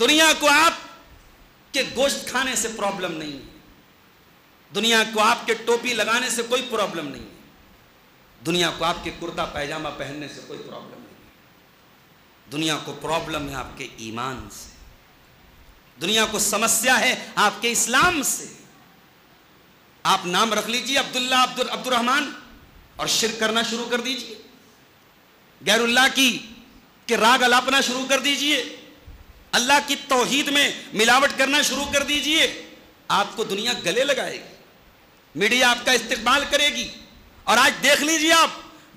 دنیا کو آپ کے گوشت کھانے سے پرابلم نہیں ہے، دنیا کو آپ کے ٹوپی لگانے سے کوئی پرابلم نہیں ہے، دنیا کو آپ کے کرتا پائجامہ پہننے سے کوئی پرابلم نہیں ہے، دنیا کو پرابلم ہے آپ کے ایمان سے، دنیا کو سمسیا ہے آپ کے اسلام سے۔ آپ نام رکھ لیجئے عبداللہ، عبد الرحمن، اور شرک کرنا شروع کر دیجئے، غیر اللہ کی کہ راگ الاپنا شروع کر دیجئے، اللہ کی توحید میں ملاوٹ کرنا شروع کر دیجئے، آپ کو دنیا گلے لگائے گی، میڈیا آپ کا استقبال کرے گی۔ اور آج دیکھ لیجئے آپ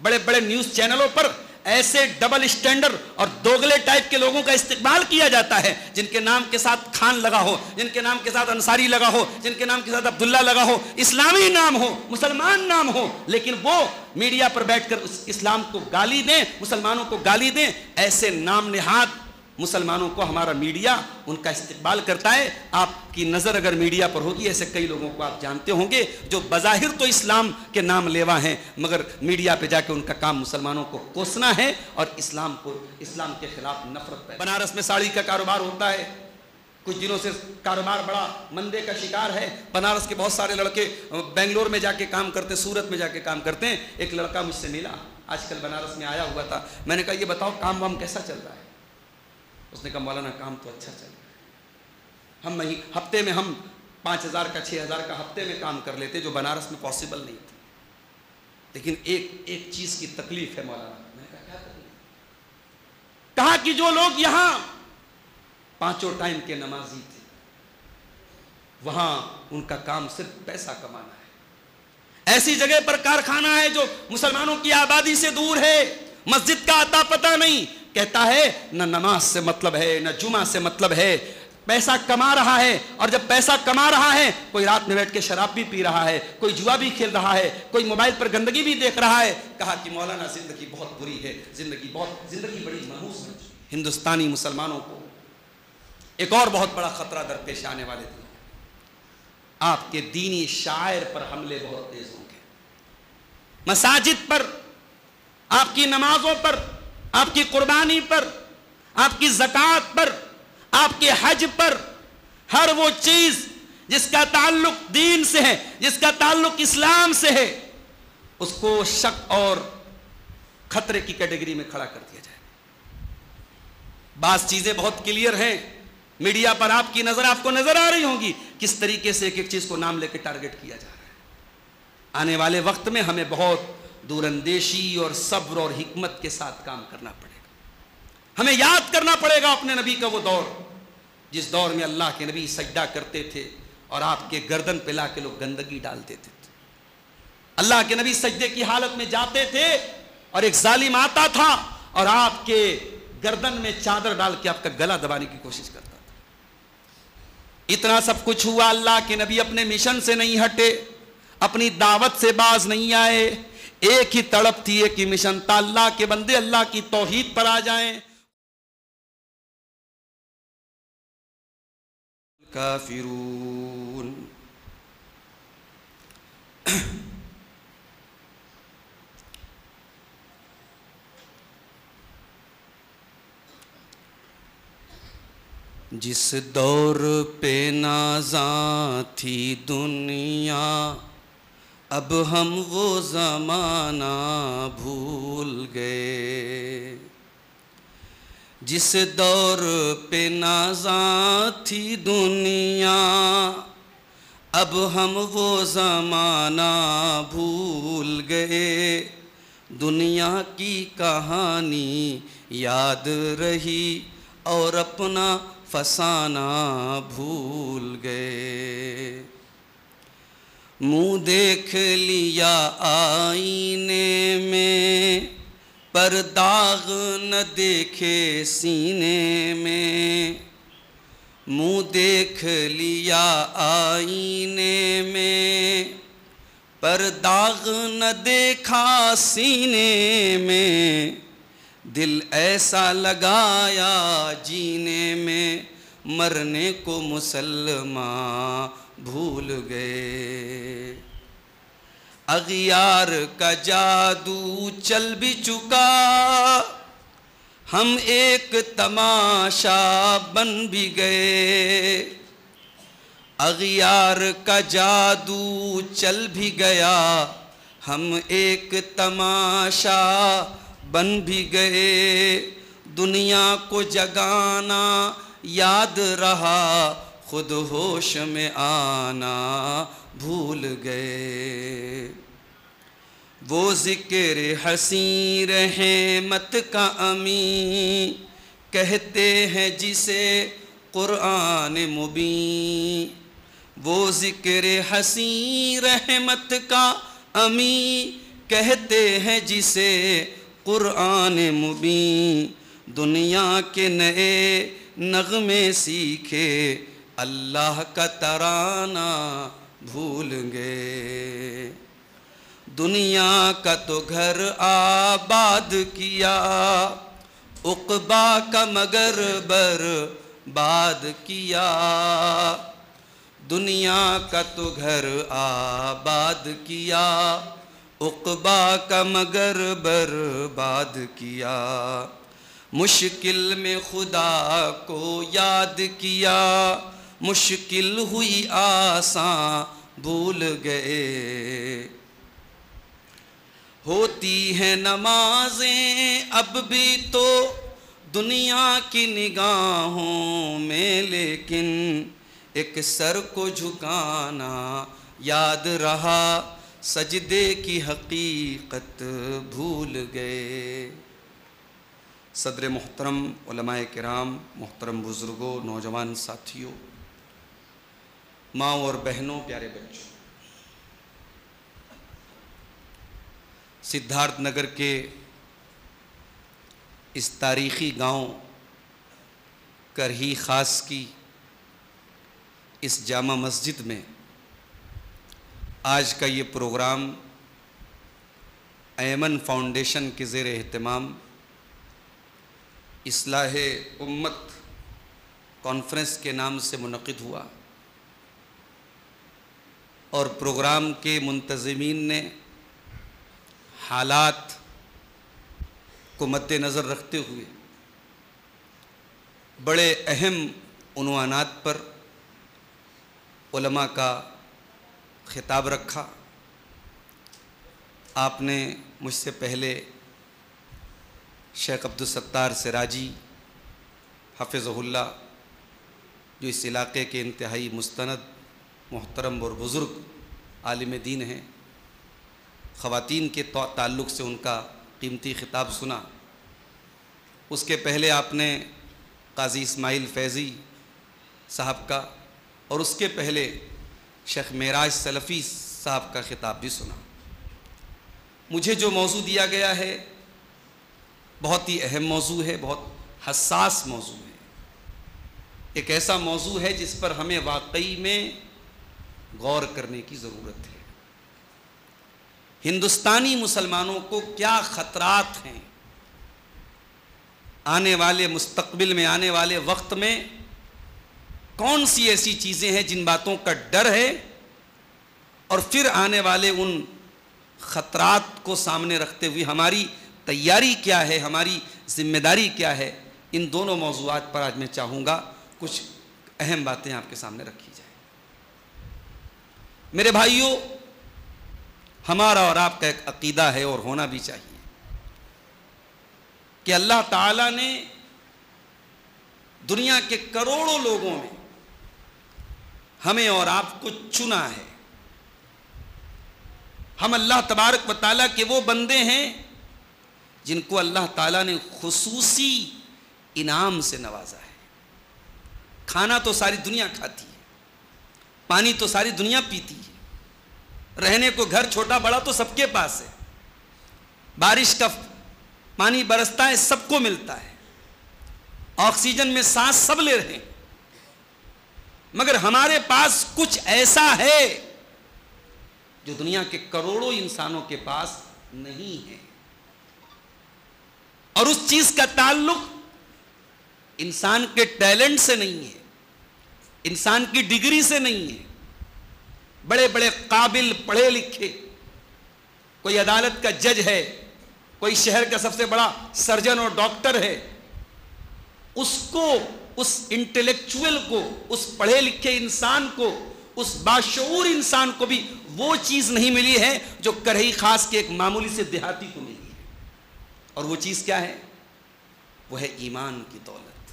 بڑے بڑے نیوز چینلوں پر ایسے ڈبل اسٹینڈرڈ اور دوگلے ٹائپ کے لوگوں کا استقبال کیا جاتا ہے، جن کے نام کے ساتھ خان لگا ہو، جن کے نام کے ساتھ انصاری لگا ہو، جن کے نام کے ساتھ عبداللہ لگا ہو، اسلامی نام ہو، مسلمان نام ہو، لیکن وہ میڈیا پر بیٹھ کر اسلام کو گالی دیں، مسلمانوں کو گالی دیں۔ ایسے نام نہاد مسلمانوں کو ہمارا میڈیا ان کا استقبال کرتا ہے۔ آپ کی نظر اگر میڈیا پر ہوگی، ایسے کئی لوگوں کو آپ جانتے ہوں گے جو بظاہر تو اسلام کے نام لیوا ہیں، مگر میڈیا پہ جا کے ان کا کام مسلمانوں کو کوسنا ہے اور اسلام کے خلاف نفرت ہے۔ بنارس میں ساڑی کا کاروبار ہوتا ہے، کچھ دنوں سے کاروبار بڑا مندے کا شکار ہے۔ بنارس کے بہت سارے لڑکے بنگلور میں جا کے کام کرتے، سورت میں جا کے کام کرتے ہیں۔ ایک لڑکا مجھ سے ملا، آج کل بنارس میں آیا ہوا تھا، میں نے کہا یہ بتاؤ کام وام کیسا چل رہا ہے؟ اس نے کہا مولانا کام تو اچھا چل رہا ہے، ہفتے میں ہم 5,000 کا 6,000 کا ہفتے میں کام کر لیتے، جو بنارس میں پاسبل نہیں تھا، لیکن ایک چیز کی تکلیف ہے مولانا۔ میں نے کہا کیا تکلیف؟ کہا کہ جو لوگ یہاں 5 ٹائم کے نمازی تھے، وہاں ان کا کام صرف پیسہ کمانا ہے۔ ایسی جگہ پر کارخانہ ہے جو مسلمانوں کی آبادی سے دور ہے، مسجد کا اتا پتہ نہیں، کہتا ہے نہ نماز سے مطلب ہے نہ جمعہ سے مطلب ہے، پیسہ کما رہا ہے، اور جب پیسہ کما رہا ہے کوئی رات میں بیٹھ کے شراب بھی پی رہا ہے، کوئی جوا بھی کھیل رہا ہے، کوئی موبائل پر گندگی بھی دیکھ رہا ہے۔ کہا کہ مولانا زندگی بہت بری ہے، زندگی بڑی منحوس ہے۔ ہندوستانی مسلمانوں کو ایک اور بہت بڑا خطرہ درپیش آنے والے دن، آپ کے دینی شاعر پر حملے بہت تیز ہوں گے، مساجد پر، آپ کی نمازوں پر، آپ کی قربانی پر، آپ کی زکوٰۃ پر، آپ کے حج پر، ہر وہ چیز جس کا تعلق دین سے ہے، جس کا تعلق اسلام سے ہے، اس کو شک اور خطرے کی کیٹیگری میں کھڑا کر دیا جائے۔ بعض چیزیں بہت کلیئر ہیں، میڈیا پر آپ کی نظر آپ کو نظر آ رہی ہوں گی کس طریقے سے ایک ایک چیز کو نام لے کے ٹارگٹ کیا جا رہا ہے۔ آنے والے وقت میں ہمیں بہت دور اندیشی اور صبر اور حکمت کے ساتھ کام کرنا پڑے گا۔ ہمیں یاد کرنا پڑے گا اپنے نبی کا وہ دور، جس دور میں اللہ کے نبی سجدہ کرتے تھے اور آپ کے گردن پہ لا کے لوگ گندگی ڈال دیتے تھے۔ اللہ کے نبی سجدے کی حالت میں جاتے تھے اور ایک ظالم آتا تھا اور آپ کے گردن میں چادر ڈال کے آپ کا گلا دبانے کی کوشش کرتا تھا۔ اتنا سب کچھ ہوا، اللہ کے نبی اپنے مشن سے نہیں ہٹے، اپنی دعوت سے باز نہیں آئے۔ ایک ہی تڑپ تھی، ایک ہی مشن تھا، اللہ کے بندے اللہ کی توحید پر آ جائیں۔ کافرون، جس دور پہ نازاں تھی دنیا، اب ہم وہ زمانہ بھول گئے۔ جس دور پہ نازاں تھی دنیا، اب ہم وہ زمانہ بھول گئے۔ دنیا کی کہانی یاد رہی اور اپنا فسانہ بھول گئے۔ منہ دیکھ لیا آئینے میں، پر داغ نہ دیکھے سینے میں۔ منہ دیکھ لیا آئینے میں، پر داغ نہ دیکھا سینے میں۔ دل ایسا لگایا جینے میں، مرنے کو مسلمان بھول گئے۔ اغیار کا جادو چل بھی چکا، ہم ایک تماشا بن بھی گئے، اغیار کا جادو چل بھی گیا، ہم ایک تماشا بن بھی گئے، دنیا کو جگانا یاد رہا، خود ہوش میں آنا بھول گئے۔ وہ ذکر حسین رحمت کا امین کہتے ہیں جسے قرآن مبین، وہ ذکر حسین رحمت کا امین کہتے ہیں جسے قرآن مبین، دنیا کے نئے نغمے سیکھے اللہ کا ترانہ بھول گئے، دنیا کا تو گھر آباد کیا، عقبا کا مگر برباد کیا، دنیا کا تو گھر آباد کیا، عقبا کا مگر برباد کیا، مشکل میں خدا کو یاد کیا، مشکل ہوئی آسان بھول گئے، ہوتی ہیں نمازیں اب بھی تو دنیا کی نگاہوں میں، لیکن ایک سر کو جھکانا یاد رہا، سجدے کی حقیقت بھول گئے۔ صدر محترم، علماء کرام، محترم بزرگوں، نوجوان ساتھیوں، ماں اور بہنوں، پیارے بچوں، سدھارتھ نگر کے اس تاریخی گاؤں کرہی خاص کی اس جامع مسجد میں آج کا یہ پروگرام ایمن فاؤنڈیشن کے زیر اہتمام اصلاح امت کانفرنس کے نام سے منعقد ہوا، اور پروگرام کے منتظمین نے حالات کو مد نظر رکھتے ہوئے بڑے اہم عنوانات پر علماء کا خطاب رکھا۔ آپ نے مجھ سے پہلے شیخ عبدالستار سراجی حفظہ اللہ، جو اس علاقے کے انتہائی مستند، محترم اور بزرگ عالم دین ہیں، خواتین کے تعلق سے ان کا قیمتی خطاب سنا۔ اس کے پہلے آپ نے قاضی اسماعیل فیضی صاحب کا، اور اس کے پہلے شیخ معراج سلفی صاحب کا خطاب بھی سنا۔ مجھے جو موضوع دیا گیا ہے بہت ہی اہم موضوع ہے، بہت حساس موضوع ہے، ایک ایسا موضوع ہے جس پر ہمیں واقعی میں غور کرنے کی ضرورت ہے۔ ہندوستانی مسلمانوں کو کیا خطرات ہیں، آنے والے مستقبل میں، آنے والے وقت میں کون سی ایسی چیزیں ہیں جن باتوں کا ڈر ہے، اور پھر آنے والے ان خطرات کو سامنے رکھتے ہوئے ہماری تیاری کیا ہے، ہماری ذمہ داری کیا ہے۔ ان دونوں موضوعات پر آج میں چاہوں گا کچھ اہم باتیں آپ کے سامنے رکھی جائیں۔ میرے بھائیوں، ہمارا اور آپ کا ایک عقیدہ ہے، اور ہونا بھی چاہیے، کہ اللہ تعالیٰ نے دنیا کے کروڑوں لوگوں میں ہمیں اور آپ کو چنا ہے۔ ہم اللہ تبارک و تعالیٰ کے وہ بندے ہیں جن کو اللہ تعالیٰ نے خصوصی انعام سے نوازا ہے۔ کھانا تو ساری دنیا کھاتی ہے، پانی تو ساری دنیا پیتی ہے، رہنے کو گھر چھوٹا بڑا تو سب کے پاس ہے، بارش کا پانی برستا ہے سب کو ملتا ہے، آکسیجن میں سانس سب لے رہے ہیں، مگر ہمارے پاس کچھ ایسا ہے جو دنیا کے کروڑوں انسانوں کے پاس نہیں ہے، اور اس چیز کا تعلق انسان کے ٹیلنٹ سے نہیں ہے، انسان کی ڈگری سے نہیں ہے۔ بڑے بڑے قابل پڑھے لکھے، کوئی عدالت کا جج ہے، کوئی شہر کا سب سے بڑا سرجن اور ڈاکٹر ہے، اس کو، اس انٹلیکچوئل کو، اس پڑھے لکھے انسان کو، اس باشعور انسان کو بھی وہ چیز نہیں ملی ہے جو کرہی خاص کے ایک معمولی سے دیہاتی کو ملی ہے. اور وہ چیز کیا ہے؟ وہ ہے ایمان کی دولت،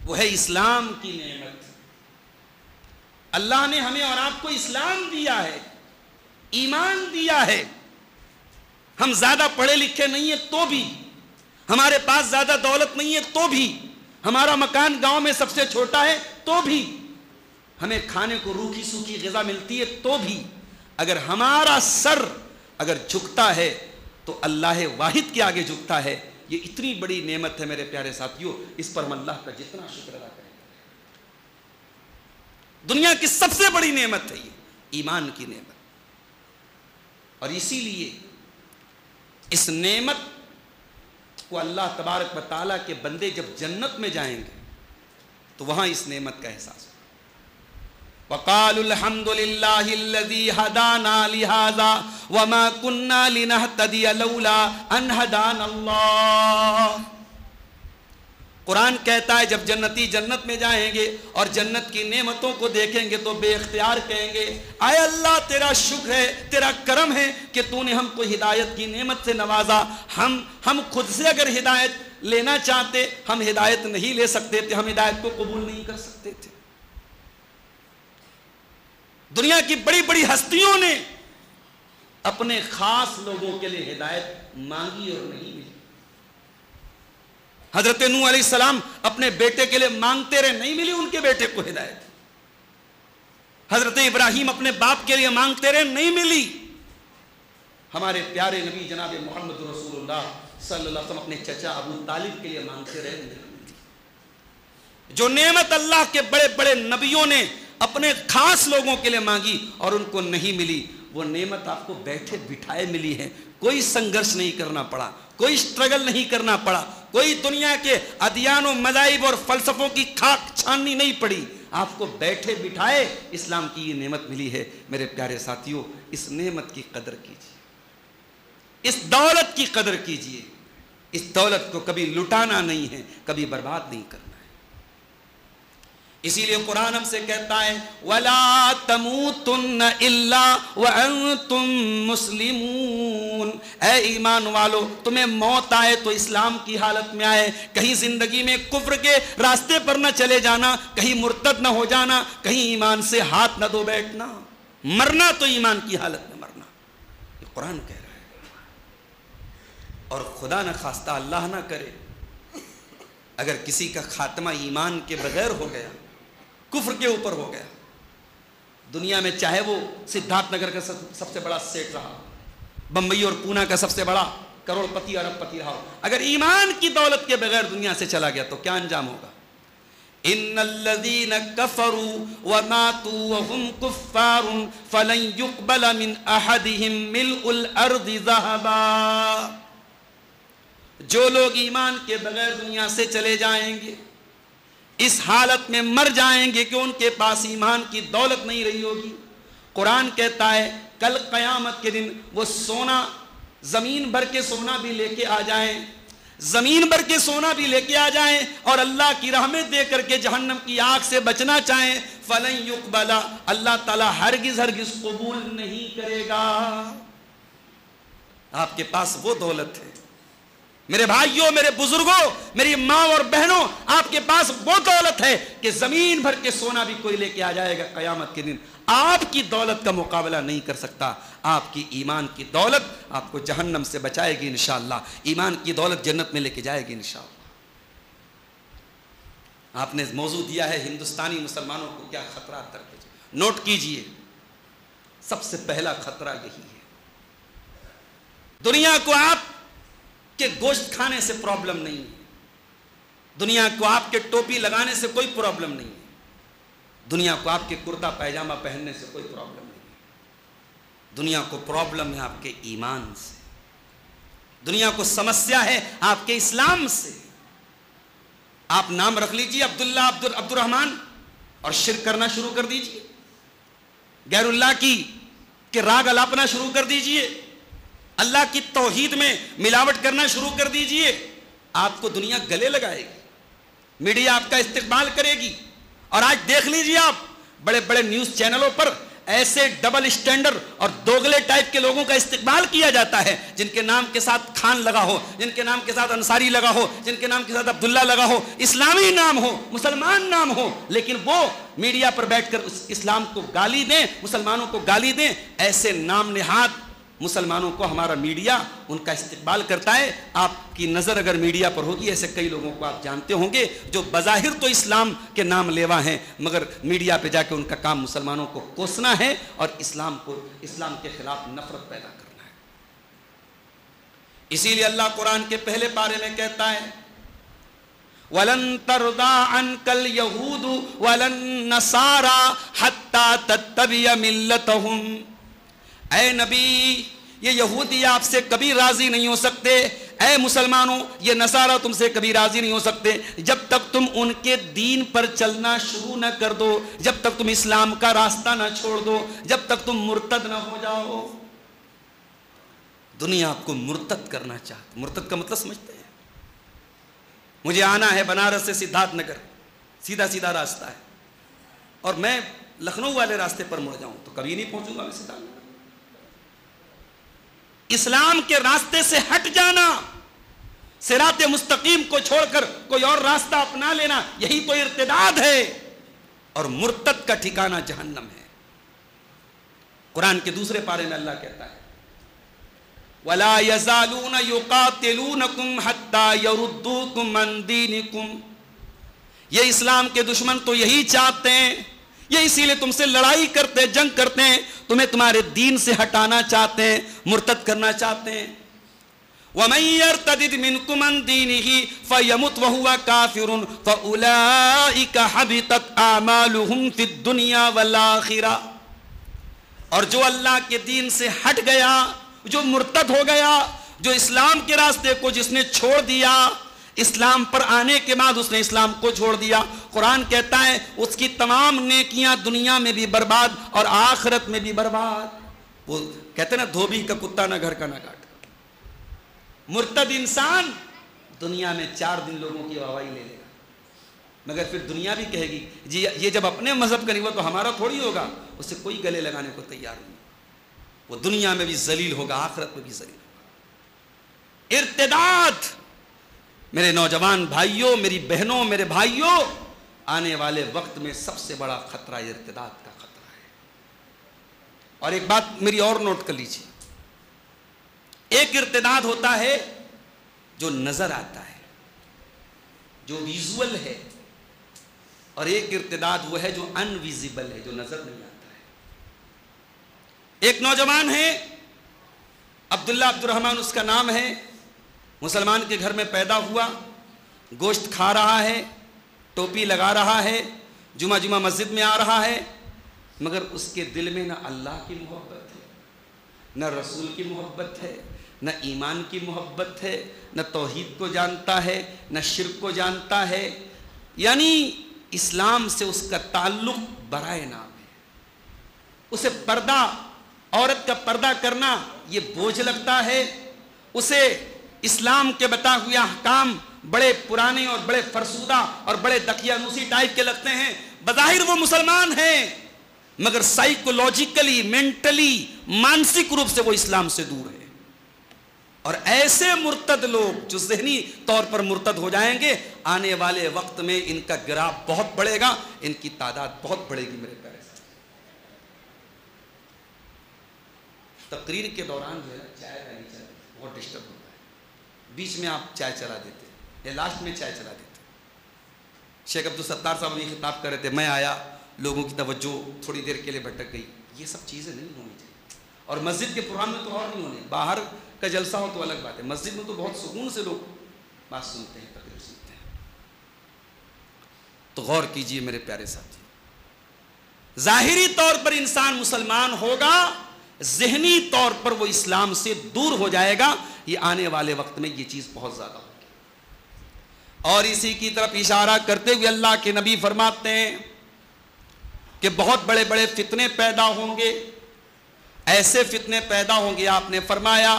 وہ ہے اسلام کی نعمت. اللہ نے ہمیں اور آپ کو اسلام دیا ہے، ایمان دیا ہے. ہم زیادہ پڑھے لکھے نہیں ہیں تو بھی، ہمارے پاس زیادہ دولت نہیں ہے تو بھی، ہمارا مکان گاؤں میں سب سے چھوٹا ہے تو بھی، ہمیں کھانے کو روکھی سوکھی غذا ملتی ہے تو بھی، اگر ہمارا سر اگر جھکتا ہے تو اللہ واحد کے آگے جھکتا ہے. یہ اتنی بڑی نعمت ہے میرے پیارے ساتھیوں، اس پر ہم اللہ کا جتنا شکر ادا کریں. دنیا کی سب سے بڑی نعمت ہے یہ ایمان کی نعمت. اور اسی لیے اس نعمت کو اللہ تبارک و تعالیٰ کے بندے جب جنت میں جائیں گے تو وہاں اس نعمت کا احساس ہوگا. وَقَالُوا الْحَمْدُ لِلَّهِ الَّذِي هَدَانَا لِهَذَا وَمَا كُنَّا لِنَهْتَدِيَ لَوْلَا أَنْ هَدَانَا اللَّهُ. قرآن کہتا ہے جب جنتی جنت میں جائیں گے اور جنت کی نعمتوں کو دیکھیں گے تو بے اختیار کہیں گے اے اللہ تیرا شکر ہے، تیرا کرم ہے کہ تو نے ہم کو ہدایت کی نعمت سے نوازا. ہم خود سے اگر ہدایت لینا چاہتے ہم ہدایت نہیں لے سکتے تھے، ہم ہدایت کو قبول نہیں کر سکتے تھے. دنیا کی بڑی بڑی ہستیوں نے اپنے خاص لوگوں کے لیے ہدایت مانگی اور نہیں ملی. حضرت نوح علیہ السلام اپنے بیٹے کے لیے مانگتے رہے، نہیں ملی ان کے بیٹے کو ہدایت. حضرت ابراہیم اپنے باپ کے لیے مانگتے رہے، نہیں ملی. ہمارے پیارے نبی جناب محمد رسول اللہ صلی اللہ علیہ وسلم اپنے چچا ابو طالب کے لیے مانگتے رہے، نہیں ملی. جو نعمت اللہ کے بڑے بڑے نبیوں نے اپنے خاص لوگوں کے لیے مانگی اور ان کو نہیں ملی، وہ نعمت آپ کو بیٹھے بٹھائے ملی ہے. کوئی سنگرش نہیں کرنا پڑا، کوئی اسٹرگل نہیں کرنا پڑا، کوئی دنیا کے ادیان و مذاہب اور فلسفوں کی کھاک چھاننی نہیں پڑی. آپ کو بیٹھے بٹھائے اسلام کی یہ نعمت ملی ہے. میرے پیارے ساتھیوں، اس نعمت کی قدر کیجیے، اس دولت کی قدر کیجیے. اس دولت کو کبھی لٹانا نہیں ہے، کبھی برباد نہیں کرنا ہے. اسی لیے قرآن ہم سے کہتا ہے وَلَا تَمُوتُنَّ إِلَّا وَأَنْتُمْ مُسْلِمُونَ. اے ایمان والو، تمہیں موت آئے تو اسلام کی حالت میں آئے. کہیں زندگی میں کفر کے راستے پر نہ چلے جانا، کہیں مرتد نہ ہو جانا، کہیں ایمان سے ہاتھ نہ دھو بیٹھنا. مرنا تو ایمان کی حالت میں مرنا، یہ قرآن کہہ رہا ہے. اور خدا نہ خواستہ، اللہ نہ کرے، اگر کسی کا خاتمہ ایمان کے بغیر ہو گیا، کفر کے اوپر ہو گیا، دنیا میں چاہے وہ سدھارتھ نگر کا سب سے بڑا سیٹ رہا، بمبئی اور پونا کا سب سے بڑا کروڑ پتی ارب پتی رہا، اگر ایمان کی دولت کے بغیر دنیا سے چلا گیا تو کیا انجام ہوگا؟ ان الذين كفروا وماتوا وهم كفار فلن يقبل من احدهم ملء الارض ذهبا. جو لوگ ایمان کے بغیر دنیا سے چلے جائیں گے، اس حالت میں مر جائیں گے کہ ان کے پاس ایمان کی دولت نہیں رہی ہوگی. قرآن کہتا ہے کل قیامت کے دن وہ سونا، زمین بھر کے سونا بھی لے کے آ جائیں، زمین بھر کے سونا بھی لے کے آ جائیں اور اللہ کی رحمت دے کر کے جہنم کی آگ سے بچنا چاہیں، فلن یقبل، اللہ تعالیٰ ہرگز ہرگز قبول نہیں کرے گا. آپ کے پاس وہ دولت ہے میرے بھائیوں، میرے بزرگوں، میری ماں اور بہنوں، آپ کے پاس وہ دولت ہے کہ زمین بھر کے سونا بھی کوئی لے کے آ جائے گا قیامت کے دن، آپ کی دولت کا مقابلہ نہیں کر سکتا. آپ کی ایمان کی دولت آپ کو جہنم سے بچائے گی انشاءاللہ. ایمان کی دولت جنت میں لے کے جائے گی انشاءاللہ. آپ نے موضوع دیا ہے ہندوستانی مسلمانوں کو کیا خطرات درپیش. نوٹ کیجئے، سب سے پہلا خطرہ یہی ہے. دنیا کو آپ کہ گوشت کھانے سے پرابلم نہیں ہے، دنیا کو آپ کے ٹوپی لگانے سے کوئی پرابلم نہیں ہے، دنیا کو آپ کے کرتا پیجامہ پہننے سے کوئی پرابلم نہیں ہے. دنیا کو پرابلم ہے آپ کے ایمان سے، دنیا کو سمسیا ہے آپ کے اسلام سے. آپ نام رکھ لیجئے عبداللہ، عبد الرحمن، اور شرک کرنا شروع کر دیجئے، غیر اللہ کی کہ راگ الاپنا شروع کر دیجئے، اللہ کی توحید میں ملاوٹ کرنا شروع کر دیجئے. آپ کو دنیا گلے لگائے گی، میڈیا آپ کا استقبال کرے گی. اور آج دیکھ لیجئے آپ بڑے بڑے نیوز چینلوں پر ایسے ڈبل اسٹینڈرڈ اور دوگلے ٹائپ کے لوگوں کا استقبال کیا جاتا ہے، جن کے نام کے ساتھ خان لگا ہو، جن کے نام کے ساتھ انصاری لگا ہو، جن کے نام کے ساتھ عبداللہ لگا ہو، اسلامی نام ہو، مسلمان نام ہو، لیکن وہ میڈیا پر بیٹھ کر اسلام کو گالی دیں، مسلمانوں کو گالی دیں. ایسے نام نہاد مسلمانوں کو ہمارا میڈیا ان کا استقبال کرتا ہے. آپ کی نظر اگر میڈیا پر ہوگی ایسے کئی لوگوں کو آپ جانتے ہوں گے جو بظاہر تو اسلام کے نام لیوا ہیں، مگر میڈیا پہ جا کے ان کا کام مسلمانوں کو کوسنا ہے اور اسلام کے خلاف نفرت پیدا کرنا ہے. اسی لیے اللہ قرآن کے پہلے پارے میں کہتا ہے وَلَن تَرْضَىٰ عَنْكَ الْيَهُودُ وَلَن نَّصَارَىٰ حَتَّىٰ تَتَّبِعَ مِلَّتَهُمْ. اے نبی، یہ یہودی آپ سے کبھی راضی نہیں ہو سکتے، اے مسلمانوں یہ نصارہ تم سے کبھی راضی نہیں ہو سکتے جب تک تم ان کے دین پر چلنا شروع نہ کر دو، جب تک تم اسلام کا راستہ نہ چھوڑ دو، جب تک تم مرتد نہ ہو جاؤ. دنیا آپ کو مرتد کرنا چاہتی. مرتد کا مطلب سمجھتے ہیں؟ مجھے آنا ہے بنارس سے سدھارتھ نگر، سیدھا سیدھا راستہ ہے، اور میں لکھنؤ والے راستے پر مڑ جاؤں تو کبھی نہیں پہنچوں گا میں سدھارتھ نگر. اسلام کے راستے سے ہٹ جانا، صراط مستقیم کو چھوڑ کر کوئی اور راستہ اپنا لینا، یہی تو ارتداد ہے، اور مرتد کا ٹھکانہ جہنم ہے. قرآن کے دوسرے پارے میں اللہ کہتا ہے وَلَا يَزَالُونَ يُقَاتِلُونَكُمْ حَتَّى يَرُدُّوكُمْ عَنْ دِينِكُمْ. یہ اسلام کے دشمن تو یہی چاہتے ہیں، یہ اسی لیے تم سے لڑائی کرتے، جنگ کرتے ہیں، تمہیں تمہارے دین سے ہٹانا چاہتے ہیں، مرتد کرنا چاہتے ہیں. وَمَن يَرْتَدِدْ مِنْكُمْ عَنْ دِينِهِ فَيَمُتْ وَهُوَ كَافِرٌ فَأُولَئِكَ حَبِطَتْ أَعْمَالُهُمْ فِي الدُّنْيَا وَالْآخِرَةِ. اور جو اللہ کے دین سے ہٹ گیا، جو مرتد ہو گیا، جو اسلام کے راستے کو جس نے چھوڑ دیا، اسلام پر آنے کے بعد اس نے اسلام کو چھوڑ دیا، قرآن کہتا ہے اس کی تمام نیکیاں دنیا میں بھی برباد اور آخرت میں بھی برباد. وہ کہتے ہیں نا دھوبی کا کتا نہ گھر کا نہ گھاٹ کا. مرتد انسان دنیا میں 4 دن لوگوں کی واہواہی لے لے گا، مگر پھر دنیا بھی کہے گی جی یہ جب اپنے مذہب کا نہیں ہوا تو ہمارا تھوڑی ہوگا. اس سے کوئی گلے لگانے کو تیار نہیں. وہ دنیا میں بھی ذلیل ہوگا، آخرت میں بھی ذلیل ہوگا. ارتداد میرے نوجوان بھائیوں، میری بہنوں، میرے بھائیوں، آنے والے وقت میں سب سے بڑا خطرہ ارتداد کا خطرہ ہے. اور ایک بات میری اور نوٹ کر لیجیے، ایک ارتداد ہوتا ہے جو نظر آتا ہے، جو ویژول ہے، اور ایک ارتداد وہ ہے جو ان ویزیبل ہے، جو نظر نہیں آتا ہے. ایک نوجوان ہے عبداللہ عبد الرحمن اس کا نام ہے، مسلمان کے گھر میں پیدا ہوا، گوشت کھا رہا ہے، ٹوپی لگا رہا ہے، جمعہ جمعہ مسجد میں آ رہا ہے، مگر اس کے دل میں نہ اللہ کی محبت ہے، نہ رسول کی محبت ہے، نہ ایمان کی محبت ہے، نہ توحید کو جانتا ہے، نہ شرک کو جانتا ہے. یعنی اسلام سے اس کا تعلق برائے نام ہے. اسے پردہ، عورت کا پردہ کرنا یہ بوجھ لگتا ہے. اسے اسلام کے بتا ہوئے احکام بڑے پرانے اور بڑے فرسودہ اور بڑے دقیانوسی ٹائپ کے لگتے ہیں. بظاہر وہ مسلمان ہیں مگر سائیکولوجیکلی، مینٹلی، مانسک روپ سے وہ اسلام سے دور ہے. اور ایسے مرتد لوگ جو ذہنی طور پر مرتد ہو جائیں گے، آنے والے وقت میں ان کا گراف بہت بڑھے گا، ان کی تعداد بہت بڑھے گی. میرے پیارے سے تقریر کے دوران جو ہے چائے کا نہیں چلا، بہت ڈسٹرب ہوتا ہے. بیچ میں آپ چائے چلا دیتے یا لاسٹ میں چائے چلا دیتے. شیخ عبدالستار صاحب نے خطاب کر رہے تھے، میں آیا، لوگوں کی توجہ تھوڑی دیر کے لیے بھٹک گئی. یہ سب چیزیں نہیں ہونی چاہیے. اور مسجد کے پروگرام میں تو اور نہیں ہونے، باہر کا جلسہ ہو تو الگ بات ہے، مسجد میں تو بہت سکون سے لوگ بات سنتے ہیں، تقریر سنتے ہیں. تو غور کیجئے میرے پیارے ساتھی، ظاہری طور پر انسان مسلمان ہوگا، ذہنی طور پر وہ اسلام سے دور ہو جائے گا. یہ آنے والے وقت میں یہ چیز بہت زیادہ ہوگی. اور اسی کی طرف اشارہ کرتے ہوئے اللہ کے نبی فرماتے ہیں کہ بہت بڑے بڑے فتنے پیدا ہوں گے. ایسے فتنے پیدا ہوں گے، آپ نے فرمایا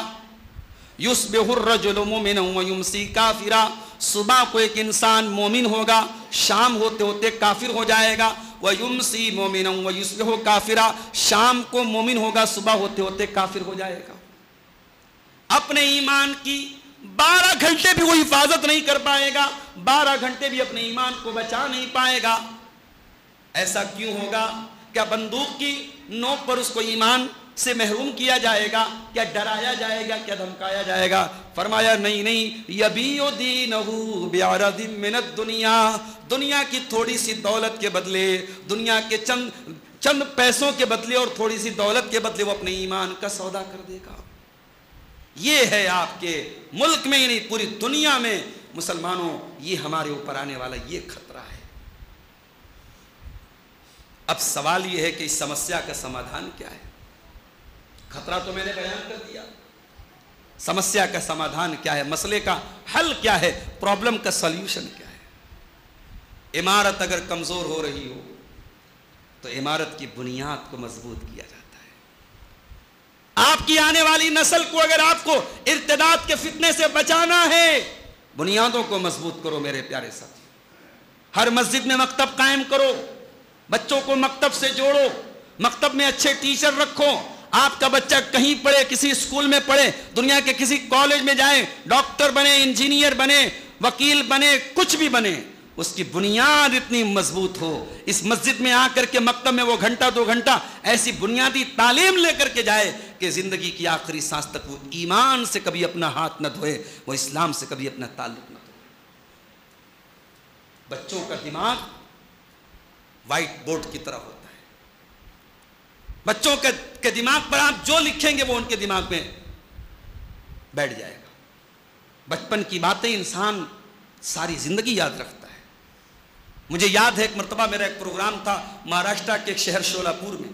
یصبح الرجل مومنا ویمسی کافرا، صبح کو ایک انسان مومن ہوگا، شام ہوتے ہوتے کافر ہو جائے گا، ویمسی مومنا ویصبح کافرا، شام کو مومن ہوگا، صبح ہوتے ہوتے کافر ہو جائے گا۔ اپنے ایمان کی 12 گھنٹے بھی وہ حفاظت نہیں کر پائے گا، 12 گھنٹے بھی اپنے ایمان کو بچا نہیں پائے گا۔ ایسا کیوں ہوگا؟ کیا بندوق کی نوک پر اس کو ایمان سے محروم کیا جائے گا؟ کیا ڈرایا جائے گا؟ کیا دھمکایا جائے گا؟ فرمایا نہیں نہیں، یبیع دینہ بعرض من الدنیا، دنیا کی تھوڑی سی دولت کے بدلے، دنیا کے چند پیسوں کے بدلے اور تھوڑی سی دولت کے بدلے وہ اپنے ایمان کا سودا کر دے گا۔ یہ ہے آپ کے ملک میں، یعنی پوری دنیا میں مسلمانوں، یہ ہمارے اوپر آنے والا یہ خطرہ ہے۔ اب سوال یہ ہے کہ اس سمسیا کا سمادھان کیا ہے؟ خطرہ تو میں نے بیان کر دیا، سمسیا کا سمادھان کیا ہے، مسئلے کا حل کیا ہے، پرابلم کا سلیوشن کیا ہے۔ عمارت اگر کمزور ہو رہی ہو تو عمارت کی بنیاد کو مضبوط کیا جاتا ہے۔ آپ کی آنے والی نسل کو اگر آپ کو ارتداد کے فتنے سے بچانا ہے، بنیادوں کو مضبوط کرو میرے پیارے ساتھی۔ ہر مسجد میں مکتب قائم کرو، بچوں کو مکتب سے جوڑو، مکتب میں اچھے ٹیچر رکھو۔ آپ کا بچہ کہیں پڑھے، کسی اسکول میں پڑھے، دنیا کے کسی کالج میں جائے، ڈاکٹر بنے، انجینئر بنے، وکیل بنے، کچھ بھی بنے، اس کی بنیاد اتنی مضبوط ہو، اس مسجد میں آ کر کے مکتب میں وہ گھنٹہ 2 گھنٹہ ایسی بنیادی تعلیم لے کر کے جائے کہ زندگی کی آخری سانس تک وہ ایمان سے کبھی اپنا ہاتھ نہ دھوئے، وہ اسلام سے کبھی اپنا تعلق نہ دھوئے۔ بچوں کا دماغ وائٹ بورڈ کی طرح ہوتا ہے، بچوں کے دماغ پر آپ جو لکھیں گے وہ ان کے دماغ میں بیٹھ جائے گا۔ بچپن کی باتیں انسان ساری زندگی یاد رکھتا ہے۔ مجھے یاد ہے ایک مرتبہ میرا ایک پروگرام تھا مہاراشٹر کے ایک شہر شولاپور میں،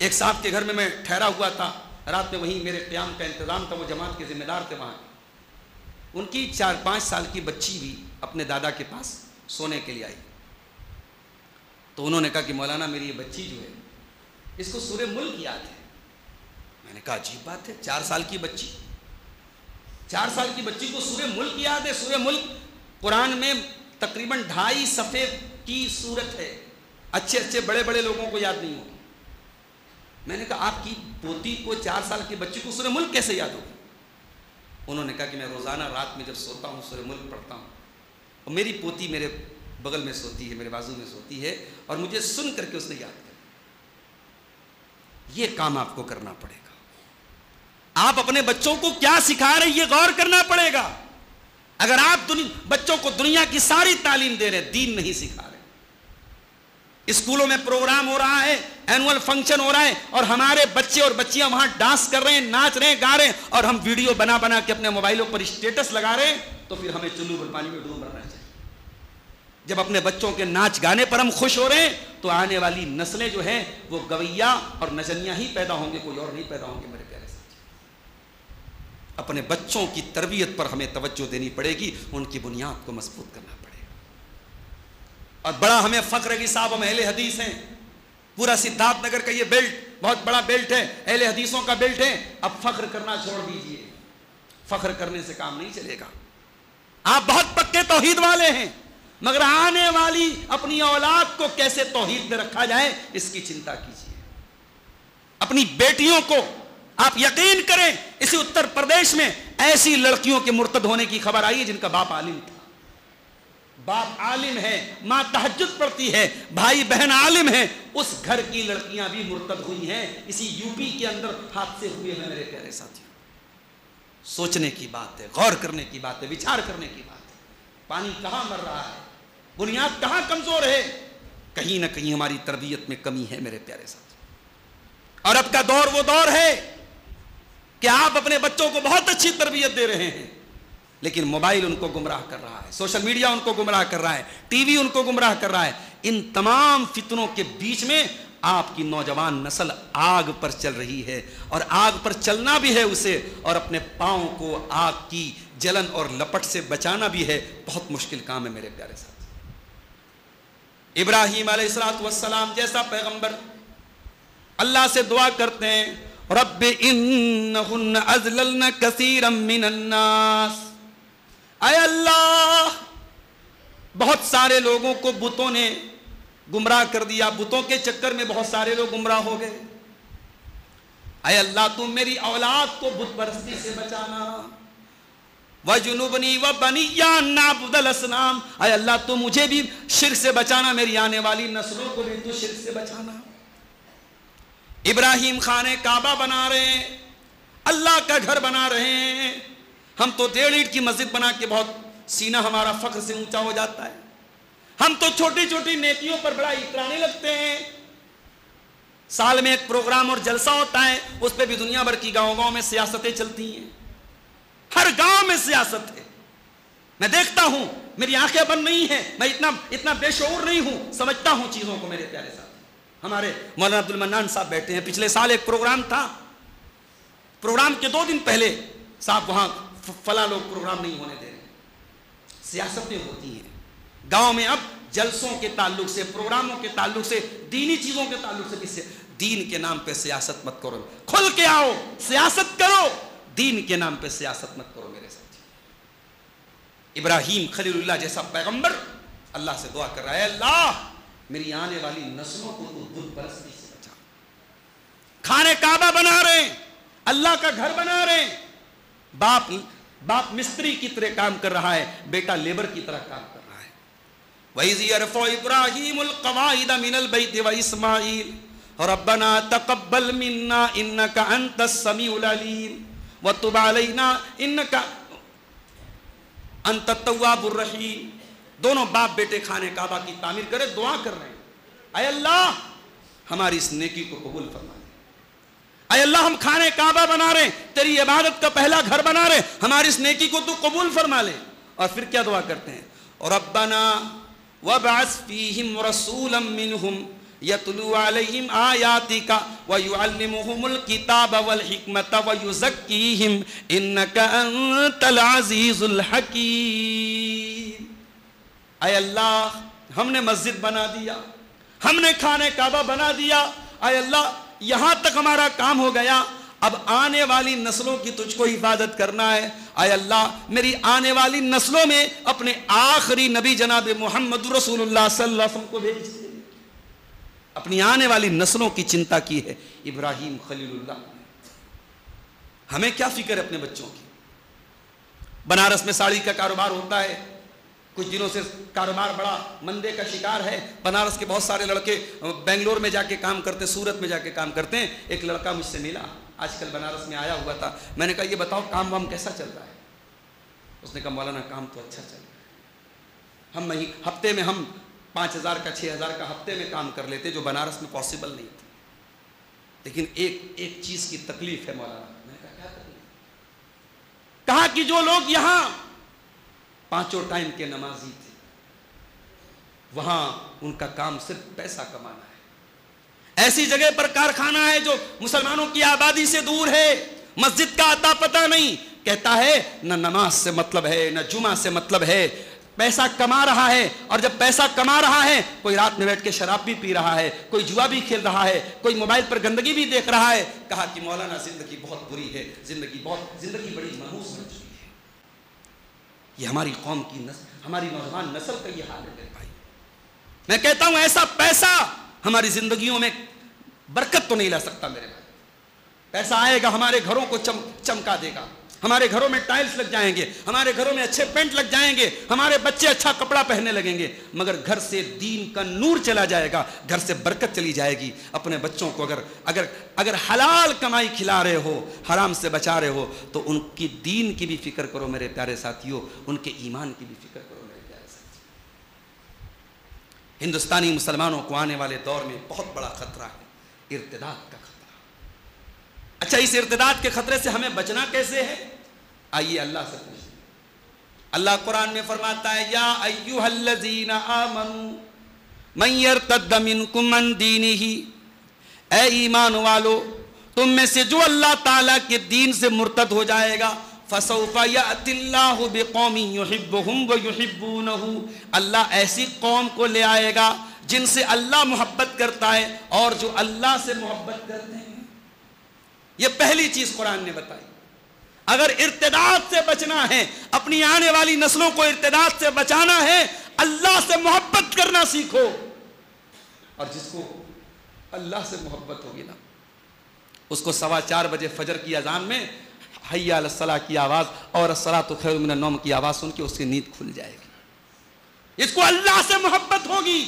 ایک صاحب کے گھر میں ٹھہرا ہوا تھا، رات میں وہیں میرے قیام کا انتظام تھا، وہ جماعت کے ذمہ دار تھے وہاں۔ ان کی 4-5 سال کی بچی بھی اپنے دادا کے پاس سونے کے لیے آئی، تو انہوں نے کہا کہ مولانا میری یہ بچی جو ہے اس کو سورہ ملک یاد ہے۔ میں نے کہا عجیب بات ہے، 4 سال کی بچی، 4 سال کی بچی کو سورہ ملک یاد ہے؟ سورہ ملک قرآن میں تقریباً 2.5 صفحے کی سورت ہے، اچھے بڑے بڑے لوگوں کو یاد نہیں ہوگی۔ میں نے کہا آپ کی پوتی کو 4 سال کی بچی کو سورہ ملک کیسے یاد ہوگی؟ انہوں نے کہا کہ میں روزانہ رات میں جب سوتا ہوں سورہ ملک پڑھتا ہوں، اور میری پوتی میرے بغل میں سوتی ہے، میرے بازو میں سوتی ہے، اور مجھے سن کر کے اس نے یاد کر۔ یہ کام آپ کو کرنا پڑے گا۔ آپ اپنے بچوں کو کیا سکھا رہے ہیں یہ غور کرنا پڑے گا۔ اگر آپ بچوں کو دنیا کی ساری تعلیم دے رہے، دین نہیں سکھا رہے، اسکولوں میں پروگرام ہو رہا ہے، اینول فنکشن ہو رہا ہے، اور ہمارے بچے اور بچیاں وہاں ڈانس کر رہے ہیں، ناچ رہے ہیں، گا رہے ہیں، اور ہم ویڈیو بنا کے اپنے موبائلوں پر اسٹیٹس لگا رہے ہیں، تو پھر ہمیں چلو پر پانی میں ڈوب مرنا چاہیے۔ جب اپنے بچوں کے ناچ گانے پر ہم خوش ہو رہے ہیں تو آنے والی نسلیں جو ہیں وہ گویا اور نچنیاں ہی پیدا ہوں گے، کوئی اور نہیں پیدا ہوں گے۔ میرے پیارے ساتھی، اپنے بچوں کی تربیت پر ہمیں توجہ دینی پڑے گی، ان کی بنیاد کو مضبوط کرنا پڑے گا۔ اور بڑا ہمیں فخر ہے کہ صاحب ہم اہل حدیث ہیں، پورا سدھارتھ نگر کا یہ بیلٹ بہت بڑا بیلٹ ہے، اہل حدیثوں کا بیلٹ ہے۔ اب فخر کرنا چھوڑ دیجئے، فخر کرنے سے کام نہیں چلے گا۔ آپ بہت پکے توحید والے ہیں، مگر آنے والی اپنی اولاد کو کیسے توحید میں رکھا جائے اس کی چنتا کیجیے۔ اپنی بیٹیوں کو آپ یقین کریں، اسی اتر پردیش میں ایسی لڑکیوں کے مرتد ہونے کی خبر آئی ہے جن کا باپ عالم تھا، باپ عالم ہے، ماں تہجد پڑھتی ہے، بھائی بہن عالم ہیں، اس گھر کی لڑکیاں بھی مرتد ہوئی ہیں۔ اسی یو پی کے اندر حادثے ہوئے ہیں۔ میرے پیارے ساتھیوں، سوچنے کی بات ہے، غور کرنے کی بات ہے، وچار کرنے کی بات ہے۔ پانی کہاں مر رہا ہے، بنیاد کہاں کمزور ہے؟ کہیں نہ کہیں ہماری تربیت میں کمی ہے میرے پیارے ساتھی۔ اور اب کا دور وہ دور ہے کہ آپ اپنے بچوں کو بہت اچھی تربیت دے رہے ہیں، لیکن موبائل ان کو گمراہ کر رہا ہے، سوشل میڈیا ان کو گمراہ کر رہا ہے، ٹی وی ان کو گمراہ کر رہا ہے۔ ان تمام فتنوں کے بیچ میں آپ کی نوجوان نسل آگ پر چل رہی ہے، اور آگ پر چلنا بھی ہے اسے، اور اپنے پاؤں کو آگ کی جلن اور لپٹ سے بچانا بھی ہے۔ بہت مشکل کام ہے میرے پیارے ساتھ۔ ابراہیم علیہ السلام جیسا پیغمبر اللہ سے دعا کرتے ہیں، رب انہن اضللن کثیرا من الناس، اے اللہ بہت سارے لوگوں کو بتوں نے گمراہ کر دیا، بتوں کے چکر میں بہت سارے لوگ گمراہ ہو گئے، اے اللہ تم میری اولاد کو بت پرستی سے بچانا، وَجُنُبْنِي وَبَنِيَّ أَن نَّعْبُدَ الْأَصْنَامَ، اے اللہ تو مجھے بھی شرک سے بچانا، میری آنے والی نسلوں کو بھی تو شرک سے بچانا۔ ابراہیم خانہ کعبہ بنا رہے ہیں، اللہ کا گھر بنا رہے ہیں، ہم تو 1.5 اینٹ کی مسجد بنا کے بہت سینہ ہمارا فخر سے اونچا ہو جاتا ہے، ہم تو چھوٹی چھوٹی نیکیوں پر بڑا اترانے لگتے ہیں، سال میں ایک پروگرام اور جلسہ ہوتا ہے، اس پہ بھی دنیا بھر کی گاؤں گاؤں میں سیاستیں چلتی ہیں، ہر گاؤں میں سیاست ہے، میں دیکھتا ہوں، میری آنکھیں بند نہیں ہیں، میں اتنا بے شعور نہیں ہوں، سمجھتا ہوں چیزوں کو میرے پیارے ساتھ۔ ہمارے مولانا عبد المنان صاحب بیٹھے ہیں، پچھلے سال ایک پروگرام تھا، پروگرام کے 2 دن پہلے صاحب وہاں فلاں لوگ پروگرام نہیں ہونے دے رہے، سیاستیں ہوتی ہیں گاؤں میں، اب جلسوں کے تعلق سے، پروگراموں کے تعلق سے، دینی چیزوں کے تعلق سے، کس سے دین کے نام پہ سیاست مت کرو، کھل کے آؤ سیاست کرو، دین کے نام پہ سیاست مت کرو میرے ساتھ۔ ابراہیم خلیل اللہ جیسا پیغمبر اللہ سے دعا کر رہا ہے، اللہ میری آنے والی نسلوں کو تو بت پرستی سے بچا، خانہ کعبہ بنا رہے ہیں، اللہ کا گھر بنا رہے ہیں، باپ مستری کی طرح کام کر رہا ہے، بیٹا لیبر کی طرح کام کر رہا ہے۔ وَإِذْ يَرْفَعُ إِبْرَاهِيمُ الْقَوَاعِدَ مِنَ الْبَيْتِ وَإِسْمَاعِيلُ رَبَّنَا تَقَبَّلْ مِنَّا إِنَّكَ أَنْتَ السَّمِيعُ الْعَلِيمُ وَتُبْ عَلَيْنَا إِنَّكَ أَنْتَ التَّوَّابُ الرَّحِيمُ۔ دونوں باپ بیٹے خانہ کعبہ کی تعمیر کرے، دعا کر رہے ہیں، اے اللہ ہماری اس نیکی کو قبول فرما لے، اے اللہ ہم خانہ کعبہ بنا رہے ہیں، تیری عبادت کا پہلا گھر بنا رہے ہیں، ہماری اس نیکی کو تو قبول فرما لے۔ اور پھر کیا دعا کرتے ہیں، ربنا وابعث فیہم رسولا منہم یتلو علیہم آیاتک ویعلمہم الکتاب والحکمت ویزکیہم انک انت العزیز الحکیم۔ اے اللہ ہم نے مسجد بنا دیا، ہم نے خانہ کعبہ بنا دیا، اے اللہ یہاں تک ہمارا کام ہو گیا، اب آنے والی نسلوں کی تجھ کو حفاظت کرنا ہے، اے اللہ میری آنے والی نسلوں میں اپنے آخری نبی جناب محمد رسول اللہ صلی اللہ علیہ وسلم کو بھیج دے۔ اپنی آنے والی نسلوں کی چنتا کی ہے ابراہیم خلیل اللہ۔ ہمیں کیا فکر ہے اپنے بچوں کی؟ بنارس میں ساڑی کا کاروبار ہوتا ہے، کچھ دنوں سے کاروبار بڑا مندے کا شکار ہے، بنارس کے بہت سارے لڑکے بنگلور میں جا کے کام کرتے ہیں، سورت میں جا کے کام کرتے ہیں۔ ایک لڑکا مجھ سے ملا، آج کل بنارس میں آیا ہوا تھا، میں نے کہا یہ بتاؤ کام وام کیسا چل رہا ہے؟ اس نے کہا مولانا کام تو اچھا چل رہا ہے، ہفتے میں ہم 5,000 کا 6,000 کا ہفتے میں کام کر لیتے، جو بنارس میں پاسبل نہیں تھا، لیکن ایک چیز کی تکلیف ہے مولانا۔ میں نے کہا کیا تکلیف؟ کہا کہ جو لوگ یہاں 5 ٹائم کے نمازی تھے، وہاں ان کا کام صرف پیسہ کمانا ہے، ایسی جگہ پر کارخانہ ہے جو مسلمانوں کی آبادی سے دور ہے، مسجد کا اتا پتہ نہیں، کہتا ہے نہ نماز سے مطلب ہے نہ جمعہ سے مطلب ہے، پیسہ کما رہا ہے، اور جب پیسہ کما رہا ہے کوئی رات میں بیٹھ کے شراب بھی پی رہا ہے، کوئی جوا بھی کھیل رہا ہے، کوئی موبائل پر گندگی بھی دیکھ رہا ہے۔ کہا کہ مولانا زندگی بہت بری ہے، زندگی بڑی منحوس بن چکی ہے، یہ ہماری قوم کی ہماری نوجوان نسل کا یہ حال ہے میرے بھائی۔ میں کہتا ہوں ایسا پیسہ ہماری زندگیوں میں برکت تو نہیں لا سکتا میرے بھائی۔ پیسہ آئے گا ہمارے گھروں کو چمکا دے گا، ہمارے گھروں میں ٹائلز لگ جائیں گے، ہمارے گھروں میں اچھے پینٹ لگ جائیں گے، ہمارے بچے اچھا کپڑا پہننے لگیں گے، مگر گھر سے دین کا نور چلا جائے گا، گھر سے برکت چلی جائے گی۔ اپنے بچوں کو اگر حلال کمائی کھلا رہے ہو، حرام سے بچا رہے ہو، تو ان کی دین کی بھی فکر کرو میرے پیارے ساتھیوں، ان کے ایمان کی بھی فکر کرو میرے پیارے ساتھیوں۔ ہندوستانی مسلمانوں کو آنے والے دور میں بہت بڑا خطرہ ہے، ارتداد کا خطرہ۔ اچھا اس ارتداد کے خطرے سے ہمیں بچنا کیسے ہے؟ آئیے اللہ سے پوچھیں۔ اللہ قرآن میں فرماتا ہے یا ایھا الذین آمنوا من یرتد منکم عن دینہ، اے ایمان والو تم میں سے جو اللہ تعالیٰ کے دین سے مرتد ہو جائے گا، فسوف یأتی اللہ بقوم یحبہم ویحبونہ، اللہ ایسی قوم کو لے آئے گا جن سے اللہ محبت کرتا ہے اور جو اللہ سے محبت کرتے ہیں۔ یہ پہلی چیز قرآن نے بتائی. اگر ارتداد سے بچنا ہے, اپنی آنے والی نسلوں کو ارتداد سے بچانا ہے, اللہ سے محبت کرنا سیکھو. اور جس کو اللہ سے محبت ہوگی نا, اس کو 4:15 بجے فجر کی اذان میں حی علی الصلاۃ کی آواز اور الصلاۃ خیر من النوم کی آواز سن کے اس کی نیند کھل جائے گی. اس کو اللہ سے محبت ہوگی,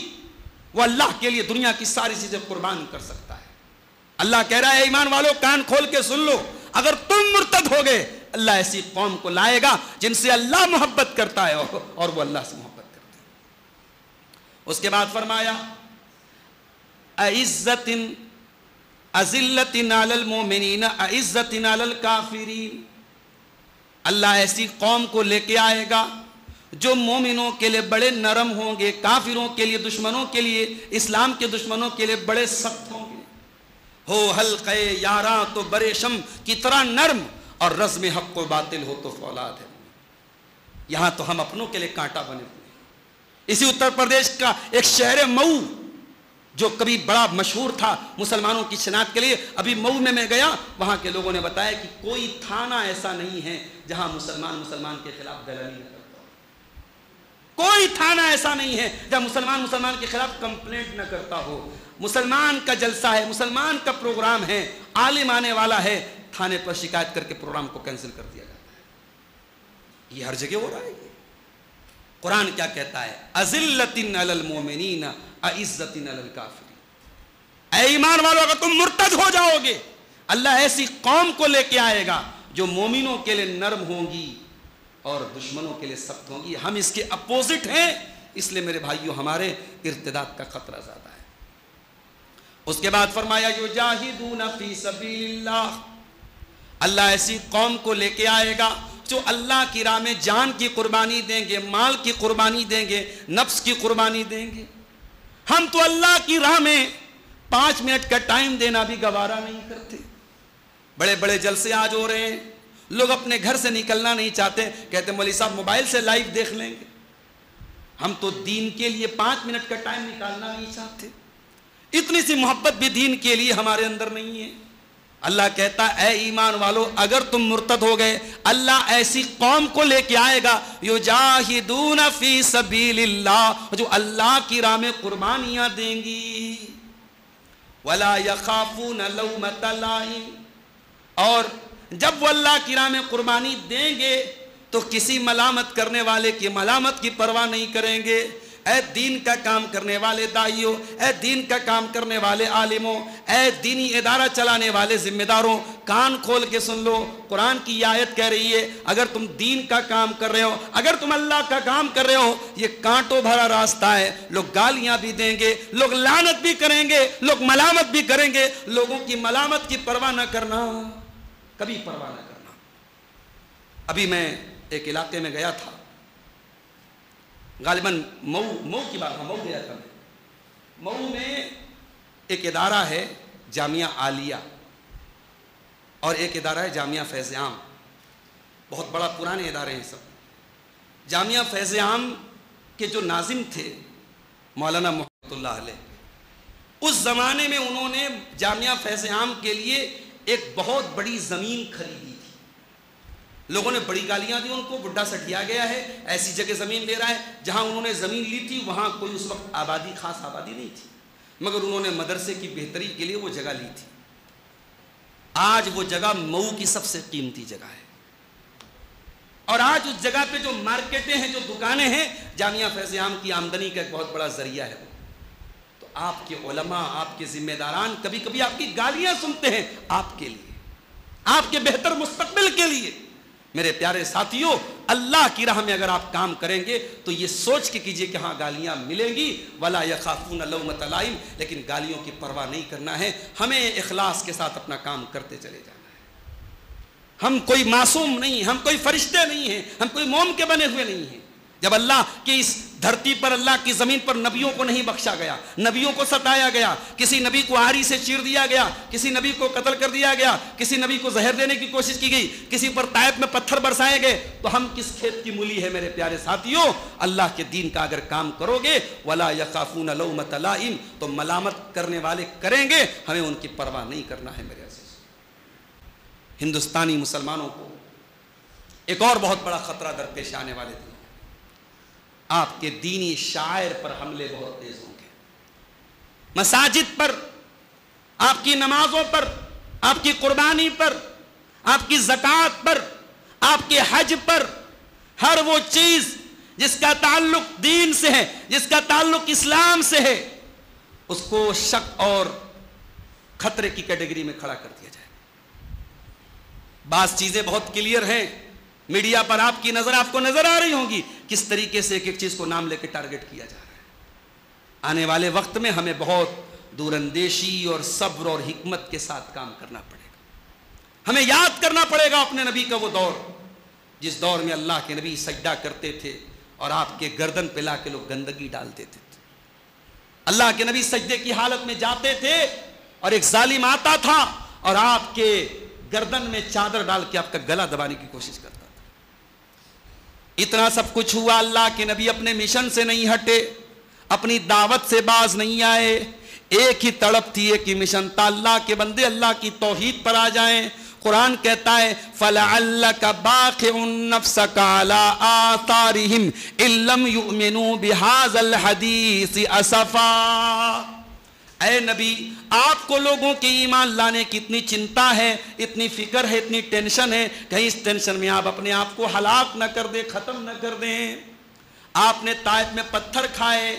وہ اللہ کے لیے دنیا کی ساری چیزیں قربان کر سکتا ہے. اللہ کہہ رہا ہے ایمان والو کان کھول کے سن لو, اگر تم مرتد ہو گئے اللہ ایسی قوم کو لائے گا جن سے اللہ محبت کرتا ہے اور وہ اللہ سے محبت کرتے ہیں. اس کے بعد فرمایا اعزت اذلت علی المؤمنین اعزت علی الکافرین. اللہ ایسی قوم کو لے کے آئے گا جو مومنوں کے لیے بڑے نرم ہوں گے, کافروں کے لیے, دشمنوں کے لیے, اسلام کے دشمنوں کے لیے بڑے سخت ہوں گے. ہو حلقے یاراں تو برے شم کی طرح نرم, اور رزم حق و باطل ہو تو فولاد ہے. یہاں تو ہم اپنوں کے لیے کانٹا بنے ہوئے. اسی اتر پردیش کا ایک شہر مئو جو کبھی بڑا مشہور تھا مسلمانوں کی شناخت کے لیے, ابھی مئو میں گیا, وہاں کے لوگوں نے بتایا کہ کوئی تھانہ ایسا نہیں ہے جہاں مسلمان کے خلاف دلالی نہ کرتا ہو. کوئی تھانہ ایسا نہیں ہے جہاں مسلمان کے خلاف کمپلینٹ نہ کرتا ہو. مسلمان کا جلسہ ہے, مسلمان کا پروگرام ہے, عالم آنے والا ہے, تھانے پر شکایت کر کے پروگرام کو کینسل کر دیا جاتا ہے. یہ ہر جگہ ہو رہا ہے. قرآن کیا کہتا ہے؟ اذلۃ علی المؤمنین اعزۃ علی الکافرین. اے ایمان والو اگر تم مرتد ہو جاؤ گے اللہ ایسی قوم کو لے کے آئے گا جو مومنوں کے لیے نرم ہوں گی اور دشمنوں کے لیے سخت ہوں گی. ہم اس کے اپوزٹ ہیں, اس لیے میرے بھائیوں ہمارے ارتداد کا خطرہ زیادہ ہے. اس کے بعد فرمایا یجاہدون فی سبیل اللہ. اللہ ایسی قوم کو لے کے آئے گا جو اللہ کی راہ میں جان کی قربانی دیں گے, مال کی قربانی دیں گے, نفس کی قربانی دیں گے. ہم تو اللہ کی راہ میں 5 منٹ کا ٹائم دینا بھی گوارا نہیں کرتے. بڑے بڑے جلسے آج ہو رہے ہیں, لوگ اپنے گھر سے نکلنا نہیں چاہتے, کہتے مولوی صاحب موبائل سے لائیو دیکھ لیں گے. ہم تو دین کے لیے 5 منٹ کا ٹائم نکالنا نہیں چاہتے. اتنی سی محبت بھی دین کے لیے ہمارے اندر نہیں ہے. اللہ کہتا اے ایمان والو اگر تم مرتد ہو گئے اللہ ایسی قوم کو لے کے آئے گا یجاہدون فی سبیل اللہ, جو اللہ کی راہ میں قربانیاں دیں گی. ولا یخافون لومۃ لائم, اور جب وہ اللہ کی راہ میں قربانی دیں گے تو کسی ملامت کرنے والے کی ملامت کی پرواہ نہیں کریں گے. اے دین کا کام کرنے والے دائیوں, اے دین کا کام کرنے والے عالموں, اے دینی ادارہ چلانے والے ذمہ داروں, کان کھول کے سن لو. قرآن کی یہ آیت کہہ رہی ہے اگر تم دین کا کام کر رہے ہو, اگر تم اللہ کا کام کر رہے ہو, یہ کانٹوں بھرا راستہ ہے. لوگ گالیاں بھی دیں گے, لوگ لعنت بھی کریں گے, لوگ ملامت بھی کریں گے. لوگوں کی ملامت کی پرواہ نہ کرنا, کبھی پرواہ نہ کرنا. ابھی میں ایک علاقے میں گیا تھا, غالباً مئو کی بات, مئو گیا تھا میں. مئو میں ایک ادارہ ہے جامعہ عالیہ اور ایک ادارہ ہے جامعہ فیض عام. بہت بڑا پرانے ادارے ہیں سب. جامعہ فیض عام کے جو ناظم تھے مولانا محمد اللہ علیہ, اس زمانے میں انہوں نے جامعہ فیض عام کے لیے ایک بہت بڑی زمین خریدی تھی. لوگوں نے بڑی گالیاں دی ان کو, بڈھا سٹیا گیا ہے, ایسی جگہ زمین لے رہا ہے. جہاں انہوں نے زمین لی تھی وہاں کوئی اس وقت آبادی, خاص آبادی نہیں تھی, مگر انہوں نے مدرسے کی بہتری کے لیے وہ جگہ لی تھی. آج وہ جگہ مئو کی سب سے قیمتی جگہ ہے, اور آج اس جگہ پہ جو مارکیٹیں ہیں, جو دکانیں ہیں, جامعہ فیض عام کی آمدنی کا ایک بہت بڑا ذریعہ ہے. تو آپ کے علماء, آپ کے ذمہ داران کبھی کبھی آپ کی گالیاں سنتے ہیں آپ کے لیے, آپ کے بہتر مستقبل کے لیے. میرے پیارے ساتھیوں, اللہ کی راہ میں اگر آپ کام کریں گے تو یہ سوچ کے کیجئے کہ ہاں گالیاں ملیں گی. ولا یخافون لومۃ لائم, لیکن گالیوں کی پرواہ نہیں کرنا ہے. ہمیں اخلاص کے ساتھ اپنا کام کرتے چلے جانا ہے. ہم کوئی معصوم نہیں, ہم کوئی فرشتے نہیں ہیں, ہم کوئی موم کے بنے ہوئے نہیں ہیں. جب اللہ کی اس دھرتی پر, اللہ کی زمین پر نبیوں کو نہیں بخشا گیا, نبیوں کو ستایا گیا, کسی نبی کو آری سے چیر دیا گیا, کسی نبی کو قتل کر دیا گیا, کسی نبی کو زہر دینے کی کوشش کی گئی, کسی پر طائف میں پتھر برسائے گئے, تو ہم کس کھیت کی مولی ہے میرے پیارے ساتھیوں؟ اللہ کے دین کا اگر کام کرو گے ولا یخافون لومۃ لائم, تو ملامت کرنے والے کریں گے, ہمیں ان کی پرواہ نہیں کرنا ہے میرے عزیز. ہندوستانی مسلمانوں کو ایک اور بہت بڑا خطرہ درپیش آنے والے دنوں میں۔ آپ کے دینی شاعر پر حملے بہت تیز ہوں گے، مساجد پر، آپ کی نمازوں پر، آپ کی قربانی پر، آپ کی زکوٰۃ پر، آپ کے حج پر، ہر وہ چیز جس کا تعلق دین سے ہے، جس کا تعلق اسلام سے ہے، اس کو شک اور خطرے کی کیٹیگری میں کھڑا کر دیا جائے۔ بعض چیزیں بہت کلیئر ہیں، میڈیا پر آپ کی نظر آپ کو نظر آ رہی ہوں گی کس طریقے سے ایک ایک چیز کو نام لے کے ٹارگٹ کیا جا رہا ہے۔ آنے والے وقت میں ہمیں بہت دور اندیشی اور صبر اور حکمت کے ساتھ کام کرنا پڑے گا۔ ہمیں یاد کرنا پڑے گا اپنے نبی کا وہ دور، جس دور میں اللہ کے نبی سجدہ کرتے تھے اور آپ کے گردن پہ لا کے لوگ گندگی ڈال دیتے تھے۔ اللہ کے نبی سجدے کی حالت میں جاتے تھے اور ایک ظالم آتا تھا اور آپ کے گردن میں چادر ڈال کے آپ کا گلا دبانے کی کوشش کرتا تھا۔ اتنا سب کچھ ہوا، اللہ کے نبی اپنے مشن سے نہیں ہٹے، اپنی دعوت سے باز نہیں آئے۔ ایک ہی تڑپ تھی، ایک ہی مشن تھا، اللہ کے بندے اللہ کی توحید پر آ جائیں۔ قرآن کہتا ہے فَلَعَلَّكَ بَاخِعٌ نَفْسَكَ عَلَىٰ آثَارِهِمْ إِن لَّمْ يُؤْمِنُوا بِهَٰذَا الْحَدِيثِ أَسَفًا۔ اے نبی، آپ کو لوگوں کے ایمان لانے کی اتنی چنتا ہے، اتنی فکر ہے، اتنی ٹینشن ہے، کہیں اس ٹینشن میں آپ اپنے آپ کو ہلاک نہ کر دیں، ختم نہ کر دیں۔ آپ نے طائف میں پتھر کھائے،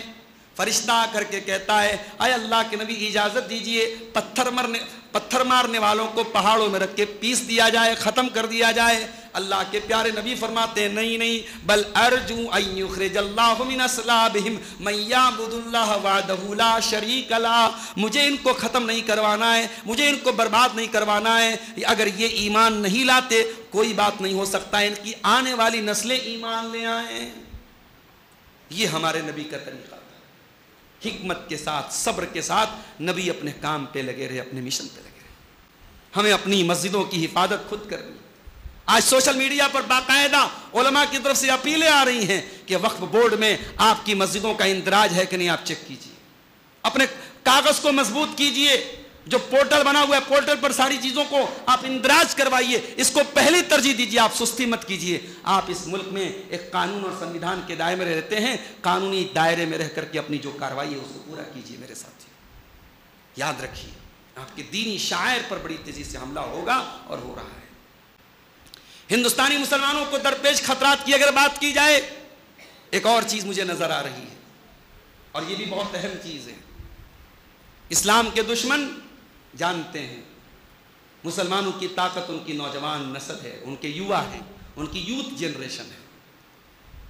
فرشتہ آ کر کے کہتا ہے اے اللہ کے نبی اجازت دیجئے پتھر مارنے والوں کو پہاڑوں میں رکھ کے پیس دیا جائے، ختم کر دیا جائے۔ اللہ کے پیارے نبی فرماتے ہیں نہیں بل ارجو ان یخرج اللہ من اصلابہم من یعبد اللہ وحدہ لا شریک لہ۔ مجھے ان کو ختم نہیں کروانا ہے، مجھے ان کو برباد نہیں کروانا ہے۔ اگر یہ ایمان نہیں لاتے کوئی بات نہیں ہو سکتا، ان کی آنے والی نسلیں ایمان لے آئیں۔ یہ ہمارے نبی کا طریقہ تھا، حکمت کے ساتھ، صبر کے ساتھ نبی اپنے کام پہ لگے رہے، اپنے مشن پہ لگے رہے۔ ہمیں اپنی مسجدوں کی حفاظت خود کرنی۔ آج سوشل میڈیا پر باقاعدہ علماء کی طرف سے اپیلیں آ رہی ہیں کہ وقف بورڈ میں آپ کی مسجدوں کا اندراج ہے کہ نہیں، آپ چیک کیجئے، اپنے کاغذ کو مضبوط کیجئے، جو پورٹل بنا ہوا ہے پورٹل پر ساری چیزوں کو آپ اندراج کروائیے، اس کو پہلی ترجیح دیجئے، آپ سستی مت کیجئے۔ آپ اس ملک میں ایک قانون اور سنویدھان کے دائرے میں رہتے ہیں، قانونی دائرے میں رہ کر کے اپنی جو کارروائی ہے اس کو پورا کیجئے میرے ساتھی۔ یاد رکھیے آپ کے دینی شاعر پر بڑی تیزی سے حملہ ہوگا اور ہو رہا ہے۔ ہندوستانی مسلمانوں کو درپیش خطرات کی اگر بات کی جائے، ایک اور چیز مجھے نظر آ رہی ہے اور یہ بھی بہت اہم چیز ہے۔ اسلام کے دشمن جانتے ہیں مسلمانوں کی طاقت ان کی نوجوان نسل ہے، ان کے یووا ہیں، ان کی یوتھ جنریشن ہے۔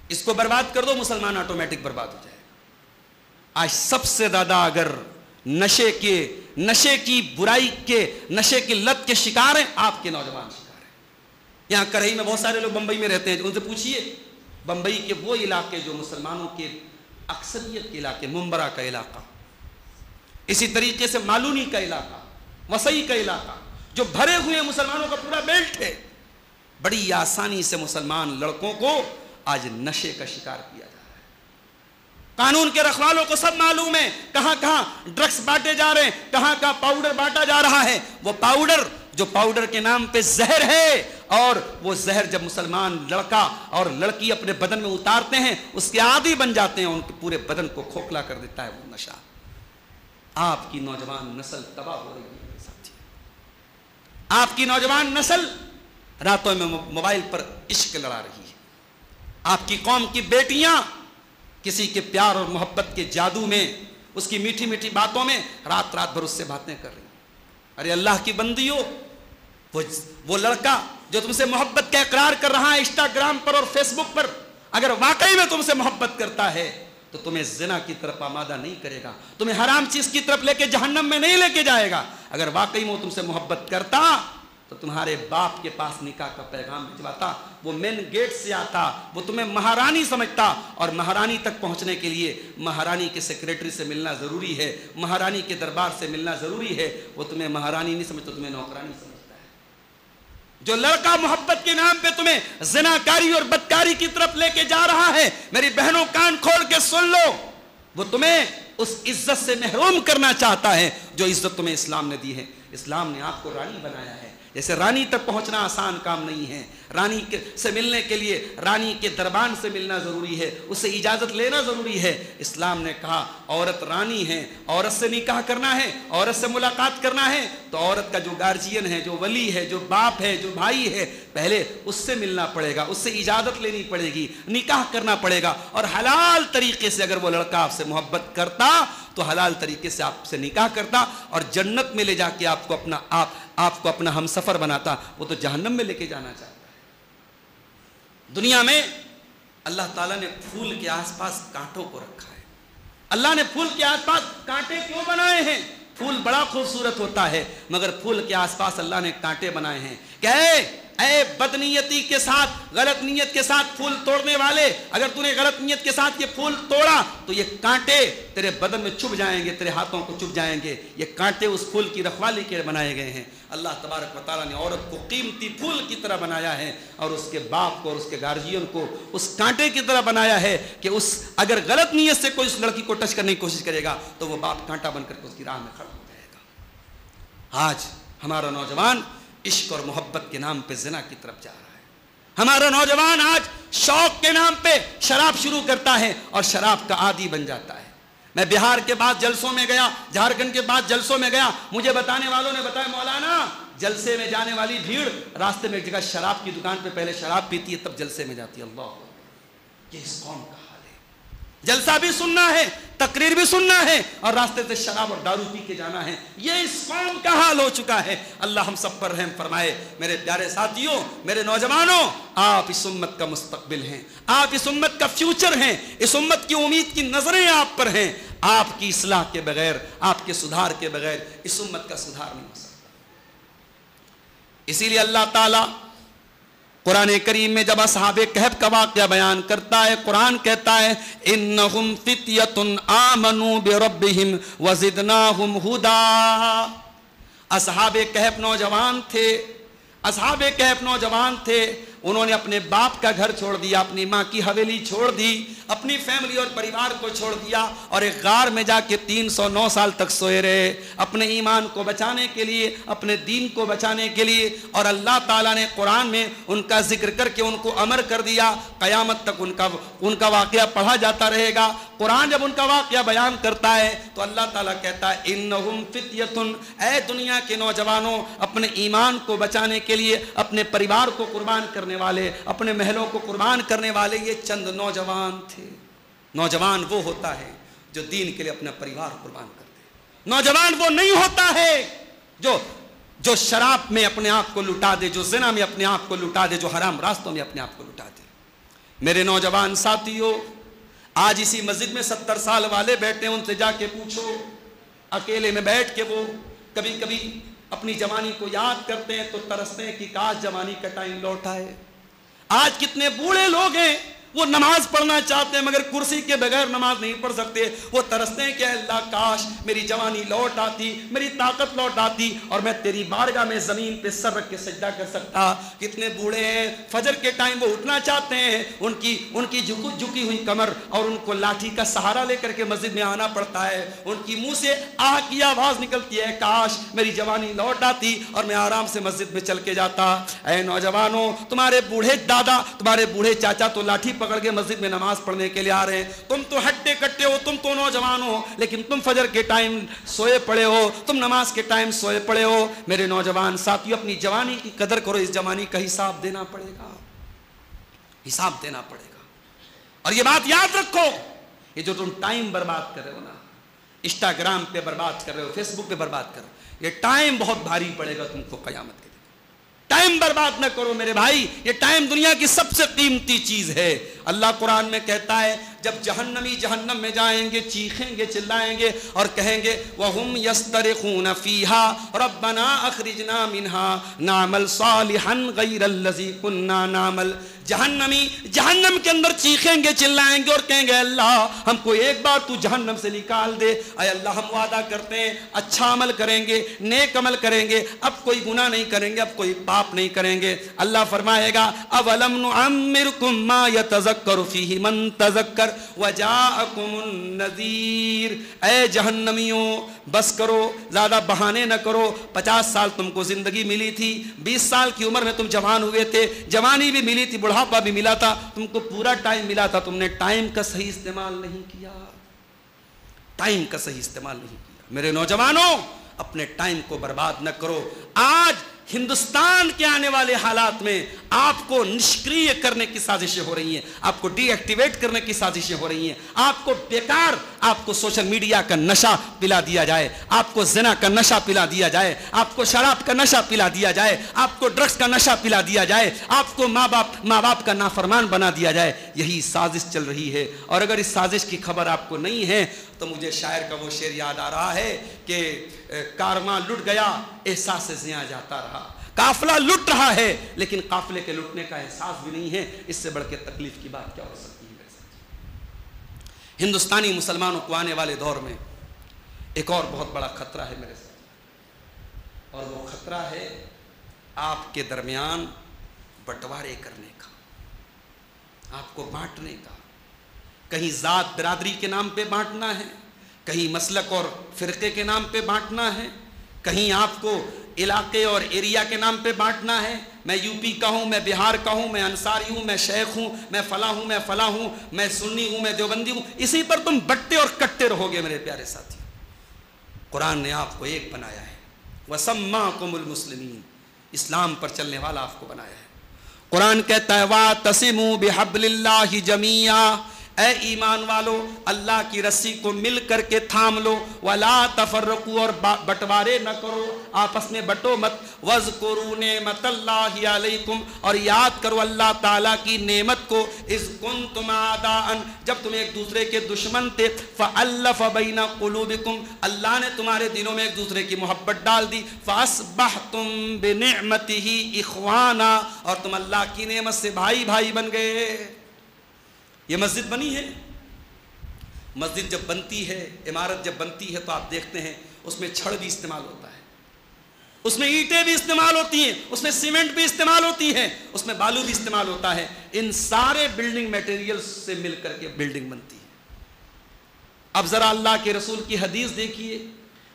اس کو برباد کر دو، مسلمان آٹومیٹک برباد ہو جائے گا۔ آج سب سے زیادہ اگر نشے کی برائی کے، نشے کی لت کے شکار ہیں آپ کے نوجوان شکار ہیں۔ یہاں کرہی میں بہت سارے لوگ بمبئی میں رہتے ہیں، ان سے پوچھئے بمبئی کے وہ علاقے جو مسلمانوں کے اکثریت کے علاقے، ممبرا کا علاقہ، اسی طریقے سے مالونی کا علاقہ، وسئی کا علاقہ، جو بھرے ہوئے مسلمانوں کا پورا بیلٹ ہے، بڑی آسانی سے مسلمان لڑکوں کو آج نشے کا شکار کیا جا رہا ہے۔ قانون کے رکھوالوں کو سب معلوم ہے کہاں کہاں ڈرگس بانٹے جا رہے ہیں، کہاں کہاں پاؤڈر بانٹا جا رہا ہے۔ وہ پاؤڈر جو پاؤڈر کے نام پہ زہر ہے، اور وہ زہر جب مسلمان لڑکا اور لڑکی اپنے بدن میں اتارتے ہیں اس کے عادی بن جاتے ہیں، ان کے پورے بدن کو کھوکھلا کر دیتا ہے وہ نشہ۔ آپ کی نوجوان نسل تباہ ہو رہی ہے میرے ساتھی۔ آپ کی نوجوان نسل راتوں میں موبائل پر عشق لڑا رہی ہے۔ آپ کی قوم کی بیٹیاں کسی کے پیار اور محبت کے جادو میں، اس کی میٹھی میٹھی باتوں میں رات رات بھر اس سے باتیں کر رہی ہیں۔ ارے اللہ کی بندیوں، وہ لڑکا جو تم سے محبت کا اقرار کر رہا ہے انسٹاگرام پر اور فیس بک پر، اگر واقعی میں تم سے محبت کرتا ہے تو تمہیں زنا کی طرف آمادہ نہیں کرے گا، تمہیں حرام چیز کی طرف لے کے جہنم میں نہیں لے کے جائے گا۔ اگر واقعی وہ تم سے محبت کرتا تو تمہارے باپ کے پاس نکاح کا پیغام بھجواتا، وہ مین گیٹ سے آتا، وہ تمہیں مہارانی سمجھتا، اور مہارانی تک پہنچنے کے لیے مہارانی کے سیکریٹری سے ملنا ضروری ہے، مہارانی کے دربار سے ملنا ضروری ہے۔ وہ تمہیں مہارانی نہیں سمجھتا، تمہیں نوکرانی سمجھتا ہے۔ جو لڑکا محبت کے نام پہ تمہیں زناکاری اور بدکاری کی طرف لے کے جا رہا ہے، میری بہنوں کان کھول کے سن لو، وہ تمہیں اس عزت سے محروم کرنا چاہتا ہے جو عزت تمہیں اسلام نے دی ہے۔ اسلام نے آپ کو رانی بنایا ہے. جیسے رانی تک پہنچنا آسان کام نہیں ہے, رانی سے ملنے کے لیے رانی کے دربان سے ملنا ضروری ہے, اس سے اجازت لینا ضروری ہے. اسلام نے کہا عورت رانی ہے, عورت سے نکاح کرنا ہے, عورت سے ملاقات کرنا ہے تو عورت کا جو گارجین ہے, جو ولی ہے, جو باپ ہے, جو بھائی ہے, پہلے اس سے ملنا پڑے گا, اس سے اجازت لینی پڑے گی, نکاح کرنا پڑے گا. اور حلال طریقے سے اگر وہ لڑکا آپ سے محبت کرتا تو حلال طریقے سے آپ سے نکاح کرتا اور جنت میں لے جا کے آپ کو اپنا ہم سفر بناتا. وہ تو جہنم میں لے کے جانا چاہتا ہے. دنیا میں اللہ تعالیٰ نے پھول کے آس پاس کانٹوں کو رکھا ہے. اللہ نے پھول کے آس پاس کانٹے کیوں بنائے ہیں؟ پھول بڑا خوبصورت ہوتا ہے, مگر پھول کے آس پاس اللہ نے کانٹے بنائے ہیں. کہ اے بدنیتی کے ساتھ, غلط نیت کے ساتھ پھول توڑنے والے, اگر تو نے غلط نیت کے ساتھ یہ پھول توڑا تو یہ کانٹے تیرے بدن میں چبھ جائیں گے, تیرے ہاتھوں کو چبھ جائیں گے. یہ کانٹے اس پھول کی رکھوالی کے بنائے گئے ہیں. اللہ تبارک و تعالیٰ نے عورت کو قیمتی پھول کی طرح بنایا ہے اور اس کے باپ کو اور اس کے گارجین کو اس کانٹے کی طرح بنایا ہے کہ اگر غلط نیت سے کوئی اس لڑکی کو ٹچ کرنے کی کوشش کرے گا تو وہ باپ کانٹا بن کر کے اس کی راہ میں کھڑا ہو جائے گا. آج ہمارا نوجوان عشق اور محبت کے نام پہ زنا کی طرف جا رہا ہے. ہمارا نوجوان آج شوق کے نام پہ شراب شروع کرتا ہے اور شراب کا عادی بن جاتا ہے. میں بہار کے بعد جلسوں میں گیا, جھارکھنڈ کے بعد جلسوں میں گیا, مجھے بتانے والوں نے بتایا مولانا جلسے میں جانے والی بھیڑ راستے میں ایک جگہ شراب کی دکان پہ پہلے شراب پیتی ہے تب جلسے میں جاتی ہے. اللہ, یہ اس قوم کا حال ہے. جلسہ بھی سننا ہے, تقریر بھی سننا ہے اور راستے سے شراب اور دارو پی کے جانا ہے. یہ اس قوم کا حال ہو چکا ہے. اللہ ہم سب پر رحم فرمائے. میرے پیارے ساتھیوں, میرے نوجوانوں, آپ اس امت کا مستقبل ہیں, آپ اس امت کا فیوچر ہیں, اس امت کی امید کی نظریں آپ پر ہیں. آپ کی اصلاح کے بغیر, آپ کے سدھار کے بغیر اس امت کا سدھار نہیں ہو سکتا. اسی لیے اللہ تعالیٰ قرآن کریم میں جب اصحاب کہف کا واقعہ بیان کرتا ہے, قرآن کہتا ہے انہم فتیۃ آمنوا بربہم وزدناہم ھدی. اصحاب کہف نوجوان تھے, اصحاب کہف نوجوان تھے. انہوں نے اپنے باپ کا گھر چھوڑ دیا, اپنی ماں کی حویلی چھوڑ دی, اپنی فیملی اور پریوار کو چھوڑ دیا اور ایک غار میں جا کے 309 سال تک سوئے رہے اپنے ایمان کو بچانے کے لیے, اپنے دین کو بچانے کے لیے. اور اللہ تعالیٰ نے قرآن میں ان کا ذکر کر کے ان کو امر کر دیا, قیامت تک ان کا واقعہ پڑھا جاتا رہے گا. قرآن جب ان کا واقعہ بیان کرتا ہے تو اللہ تعالیٰ کہتا ہے انہم فتیۃ, اے دنیا کے نوجوانوں, اپنے ایمان کو بچانے کے لیے اپنے پریوار کو قربان کرنے والے, اپنے محلوں کو قربان کرنے والے یہ چند نوجوان تھے. نوجوان وہ ہوتا ہے جو دین کے لیے اپنا پریوار قربان کرتے ہیں. نوجوان وہ نہیں ہوتا ہے جو شراب میں اپنے آپ کو لٹا دے, جو زنا میں اپنے آپ کو لٹا دے, جو حرام راستوں میں اپنے آپ کو لٹا دے. میرے نوجوان ساتھیوں, آج اسی مسجد میں 70 سال والے بیٹھے, ان سے جا کے پوچھو, اکیلے میں بیٹھ کے وہ کبھی کبھی اپنی جوانی کو یاد کرتے ہیں تو ترستے ہیں کہ کاش جوانی کا ٹائم لوٹ آئے. آج کتنے بوڑھے لوگ ہیں وہ نماز پڑھنا چاہتے ہیں مگر کرسی کے بغیر نماز نہیں پڑھ سکتے. وہ ترستے ہیں کہ اللہ کاش میری جوانی لوٹ آتی, میری طاقت لوٹ آتی اور میں تیری بارگاہ میں زمین پہ سر رکھ کے سجدہ کر سکتا. کتنے بوڑھے ہیں فجر کے ٹائم وہ اٹھنا چاہتے ہیں, ان کی جھکی ہوئی کمر اور ان کو لاٹھی کا سہارا لے کر کے مسجد میں آنا پڑتا ہے. ان کی منہ سے آہ کی آواز نکلتی ہے کاش میری جوانی لوٹ آتی اور میں آرام سے مسجد میں چل کے جاتا. اے نوجوانوں, تمہارے بوڑھے دادا, تمہارے بوڑھے چاچا تو لاٹھی پکڑ کے مسجد میں نماز پڑھنے کے لیے آ رہے ہیں, تم تو ہٹے کٹے ہو, تم تو نوجوان ہو, لیکن تم فجر کے ٹائم سوئے پڑے ہو, تم نماز کے ٹائم سوئے پڑے ہو. میرے نوجوان ساتھیوں, اپنی جوانی کی قدر کرو, اس جوانی کا حساب دینا پڑے گا, حساب دینا پڑے گا. اور یہ بات یاد رکھو, یہ جو تم ٹائم برباد کر رہے ہو نا, انسٹاگرام پہ برباد کر رہے ہو, فیس بک پہ برباد کر رہے ہو, یہ ٹائم بہت بھاری پڑے گا تم کو قیامت کے دن. ٹائم برباد نہ کرو میرے بھائی, یہ ٹائم دنیا کی سب سے قیمتی چیز ہے. اللہ قرآن میں کہتا ہے جب جہنمی جہنم میں جائیں گے چیخیں گے, چلائیں گے اور کہیں گے وَهُمْ يَسْتَرِخُونَ فِيهَا رَبَّنَا أَخْرِجْنَا مِنْهَا نَعْمَلْ صَالِحًا غَيْرَ الَّذِي كُنَّا نَعْمَلْ. جہنمی جہنم کے اندر چیخیں گے, چلائیں گے اور کہیں گے اللہ ہم کو ایک بار تو جہنم سے نکال دے. اے اللہ ہم وعدہ کرتے ہیں اچھا عمل کریں گے, نیک عمل کریں گے, اب کوئی گناہ نہیں کریں گے, اب کوئی پاپ نہیں کریں گے. اللہ فرمائے گا اَوَلَمْ نُعَمِّرْكُمْ مَا يَتَذَكَّرُ فِيهِ مَنْ تَذَكَّرَ وَجَاءَكُمُ النَّذِيرُ. اے جہنمیوں, بس کرو، زیادہ بہانے نہ کرو. 50 سال تم کو زندگی ملی تھی، 20 سال کی عمر میں تم جوان ہوئے تھے، جوانی بھی ملی تھی، بڑھاپا بھی ملا تھا، تم کو پورا ٹائم ملا تھا، تم نے ٹائم کا صحیح استعمال نہیں کیا. ٹائم کا صحیح استعمال نہیں کیا. میرے نوجوانوں، اپنے ٹائم کو برباد نہ کرو. آج ہندوستان کے آنے والے حالات میں آپ کو نشکریہ کرنے کی سازشیں ہو رہی ہیں، آپ کو ڈی ایکٹیویٹ کرنے کی سازشیں ہو رہی ہیں. آپ کو بیکار، آپ کو سوشل میڈیا کا نشہ پلا دیا جائے، آپ کو زنا کا نشہ پلا دیا جائے، آپ کو شراب کا نشہ پلا دیا جائے، آپ کو ڈرگس کا نشہ پلا دیا جائے، آپ کو ماں باپ کا نافرمان بنا دیا جائے. یہی سازش چل رہی ہے. اور اگر اس سازش کی خبر آپ کو نہیں ہے تو مجھے شاعر کا وہ شعر یاد آ رہا ہے کہ کارواں لٹ گیا احساس زیاں جاتا رہا. قافلہ لٹ رہا ہے لیکن قافلے کے لٹنے کا احساس بھی نہیں ہے. اس سے بڑھ کے تکلیف کی بات کیا ہو سکتی ہے میرے ساتھ؟ ہندوستانی مسلمانوں کو آنے والے دور میں ایک اور بہت بڑا خطرہ ہے میرے ساتھ، اور وہ خطرہ ہے آپ کے درمیان بٹوارے کرنے کا، آپ کو بانٹنے کا. کہیں ذات برادری کے نام پہ بانٹنا ہے، کہیں مسلک اور فرقے کے نام پہ بانٹنا ہے، کہیں آپ کو علاقے اور ایریا کے نام پہ بانٹنا ہے. میں یو پی کا ہوں، میں بہار کا ہوں، میں انصاری ہوں، میں شیخ ہوں، میں فلاں ہوں، میں فلاں ہوں، میں سنی ہوں، میں دیوبندی ہوں. اسی پر تم بٹتے اور کٹتے رہو گے میرے پیارے ساتھی. قرآن نے آپ کو ایک بنایا ہے. وَسَمَّاكُمُ الْمُسْلِمِينَ، اسلام پر چلنے والا آپ کو بنایا ہے. قرآن کہتا ہے وَاعْتَصِمُوا بِحَبْلِ اللَّهِ جَمِيعًا، اے ایمان والو اللہ کی رسی کو مل کر کے تھام لو. وَلَا تَفَرَّقُوا، اور بٹوارے نہ کرو، آپس میں بٹو مت. وَاذْكُرُوا نِعْمَتَ اللَّهِ عَلَيْكُمْ، اور یاد کرو اللہ تعالیٰ کی نعمت کو. اِذْ كُنْتُمْ أَعْدَاءً، جب تم ایک دوسرے کے دشمن تھے. فَأَلَّفَ بَيْنَ قُلُوبِكُمْ، اللہ نے تمہارے دلوں میں ایک دوسرے کی محبت ڈال دی. فَأَصْبَحْتُمْ بِنِعْمَتِهِ إِخْوَانًا، اور تم اللہ کی نعمت سے بھائی بھائی بن گئے. یہ مسجد بنی ہے. مسجد جب بنتی ہے، عمارت جب بنتی ہے تو آپ دیکھتے ہیں اس میں چھڑ بھی استعمال ہوتا ہے، اس میں اینٹیں بھی استعمال ہوتی ہیں، اس میں سیمنٹ بھی استعمال ہوتی ہے، اس میں بالو بھی استعمال ہوتا ہے. ان سارے بلڈنگ میٹیریلز سے مل کر کے بلڈنگ بنتی ہے. اب ذرا اللہ کے رسول کی حدیث دیکھیے.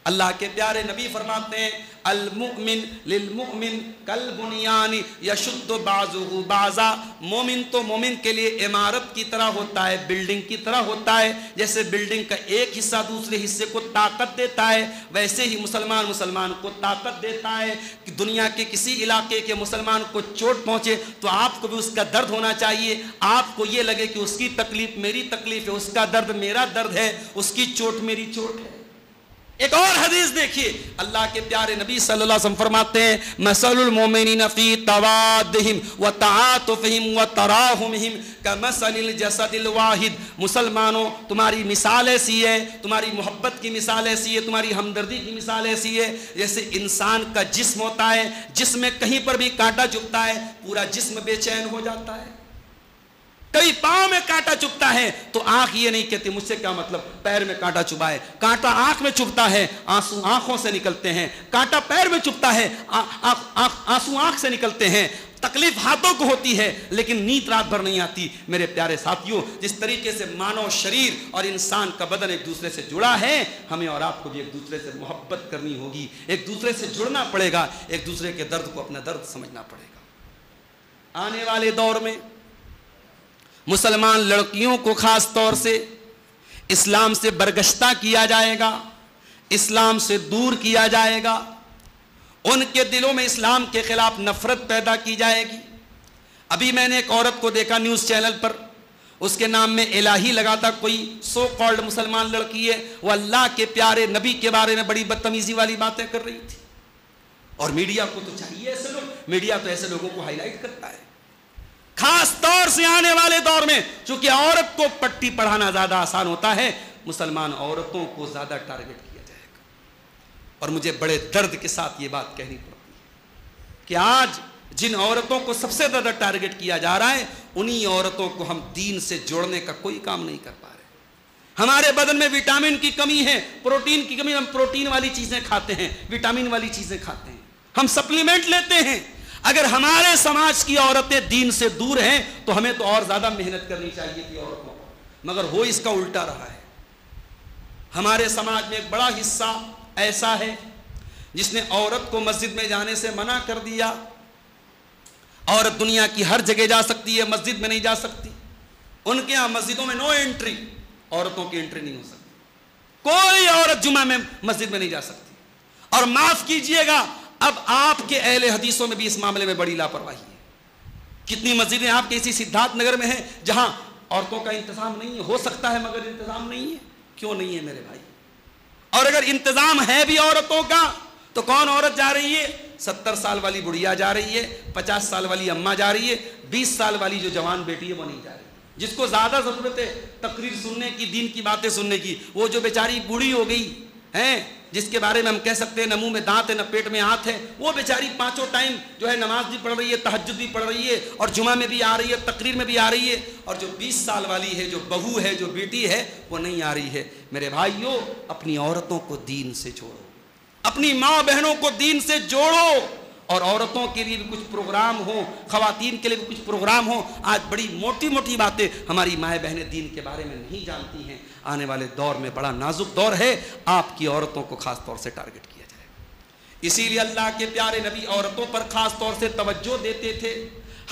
اللہ کے پیارے نبی فرماتے ہیں المؤمن للمؤمن کالبنیان یشد بعضہ بعضا، مومن تو مومن کے لیے عمارت کی طرح ہوتا ہے، بلڈنگ کی طرح ہوتا ہے. جیسے بلڈنگ کا ایک حصہ دوسرے حصے کو طاقت دیتا ہے، ویسے ہی مسلمان کو طاقت دیتا ہے. کہ دنیا کے کسی علاقے کے مسلمان کو چوٹ پہنچے تو آپ کو بھی اس کا درد ہونا چاہیے. آپ کو یہ لگے کہ اس کی تکلیف میری تکلیف ہے، اس کا درد میرا درد ہے، اس کی چوٹ میری چوٹ ہے. ایک اور حدیث دیکھیے، اللہ کے پیارے نبی صلی اللہ علیہ وسلم فرماتے ہیں مثل المؤمنین فی توادہم وتعاطفہم وتراحمہم کمثل الجسد الواحد. مسلمانوں تمہاری مثال ایسی ہے، تمہاری محبت کی مثال ایسی ہے، تمہاری ہمدردی کی مثال ایسی ہے جیسے انسان کا جسم ہوتا ہے، جسم میں کہیں پر بھی کانٹا چبھتا ہے پورا جسم بے چین ہو جاتا ہے. کئی پاؤں میں کانٹا چبھتا ہے تو آنکھ یہ نہیں کہتی مجھ سے کیا مطلب پیر میں کانٹا چبھا ہے. کانٹا آنکھ میں چبھتا ہے، آنسو آنکھوں سے نکلتے ہیں. کانٹا پیر میں چبھتا ہے، آنسو آنکھ سے نکلتے ہیں. تکلیف ہاتھوں کو ہوتی ہے لیکن نیند رات بھر نہیں آتی. میرے پیارے ساتھیوں، جس طریقے سے مانو شریر اور انسان کا بدن ایک دوسرے سے جڑا ہے، ہمیں اور آپ کو بھی ایک دوسرے سے محبت کرنی ہوگی، ایک دوسرے سے جڑنا پڑے گا، ایک دوسرے کے درد کو اپنا درد سمجھنا پڑے گا. آنے والے دور میں مسلمان لڑکیوں کو خاص طور سے اسلام سے برگشتہ کیا جائے گا، اسلام سے دور کیا جائے گا، ان کے دلوں میں اسلام کے خلاف نفرت پیدا کی جائے گی. ابھی میں نے ایک عورت کو دیکھا نیوز چینل پر، اس کے نام میں الہی لگا تھا، کوئی سو کالڈ مسلمان لڑکی ہے، وہ اللہ کے پیارے نبی کے بارے میں بڑی بدتمیزی والی باتیں کر رہی تھی. اور میڈیا کو تو چاہیے ایسے لوگ، میڈیا تو ایسے لوگوں کو ہائی لائٹ کرتا ہے. خاص طور سے آنے والے دور میں چونکہ عورت کو پٹی پڑھانا زیادہ آسان ہوتا ہے، مسلمان عورتوں کو زیادہ ٹارگٹ کیا جائے گا. اور مجھے بڑے درد کے ساتھ یہ بات کہنی پڑتی ہے کہ آج جن عورتوں کو سب سے زیادہ ٹارگٹ کیا جا رہا ہے انہی عورتوں کو ہم دین سے جوڑنے کا کوئی کام نہیں کر پا رہے. ہمارے بدن میں وٹامن کی کمی ہے، پروٹین کی کمی، ہم پروٹین والی چیزیں کھاتے ہیں، وٹامن والی چیزیں کھاتے ہیں، ہم سپلیمنٹ لیتے ہیں. اگر ہمارے سماج کی عورتیں دین سے دور ہیں تو ہمیں تو اور زیادہ محنت کرنی چاہیے تھی عورتوں کو، مگر ہو اس کا الٹا رہا ہے. ہمارے سماج میں ایک بڑا حصہ ایسا ہے جس نے عورت کو مسجد میں جانے سے منع کر دیا. عورت دنیا کی ہر جگہ جا سکتی ہے, مسجد میں نہیں جا سکتی. ان کے ہاں مسجدوں میں نو انٹری, عورتوں کی انٹری نہیں ہو سکتی. کوئی عورت جمعہ میں مسجد میں نہیں جا سکتی. اور معاف کیجئے گا, اب آپ کے اہل حدیثوں میں بھی اس معاملے میں بڑی لاپرواہی ہے. کتنی مسجدیں آپ کے اسی سدھارتھ نگر میں ہیں جہاں عورتوں کا انتظام نہیں ہے. ہو سکتا ہے مگر انتظام نہیں ہے. کیوں نہیں ہے میرے بھائی؟ اور اگر انتظام ہے بھی عورتوں کا تو کون عورت جا رہی ہے؟ 70 سال والی بڑھیا جا رہی ہے, 50 سال والی اماں جا رہی ہے, 20 سال والی جو جوان بیٹی ہے وہ نہیں جا رہی. جس کو زیادہ ضرورت ہے تقریر سننے کی, دین کی باتیں سننے کی, وہ جو بیچاری بوڑھی ہو گئی ہیں, جس کے بارے میں ہم کہہ سکتے ہیں نہ منہ میں دانت ہے نہ پیٹ میں ہاتھ ہے, وہ بیچاری 5 ٹائم جو ہے نماز بھی پڑھ رہی ہے, تہجد بھی پڑھ رہی ہے, اور جمعہ میں بھی آ رہی ہے, تقریر میں بھی آ رہی ہے. اور جو 20 سال والی ہے, جو بہو ہے, جو بیٹی ہے, وہ نہیں آ رہی ہے. میرے بھائیوں, اپنی عورتوں کو دین سے جوڑو, اپنی ماں بہنوں کو دین سے جوڑو. اور عورتوں کے لیے بھی کچھ پروگرام ہو, خواتین کے لیے بھی کچھ پروگرام ہو. آج بڑی موٹی موٹی باتیں ہماری مائیں بہنیں دین کے بارے میں نہیں جانتی ہیں. آنے والے دور میں بڑا نازک دور ہے, آپ کی عورتوں کو خاص طور سے ٹارگٹ کیا جائے. اسی لیے اللہ کے پیارے نبی عورتوں پر خاص طور سے توجہ دیتے تھے.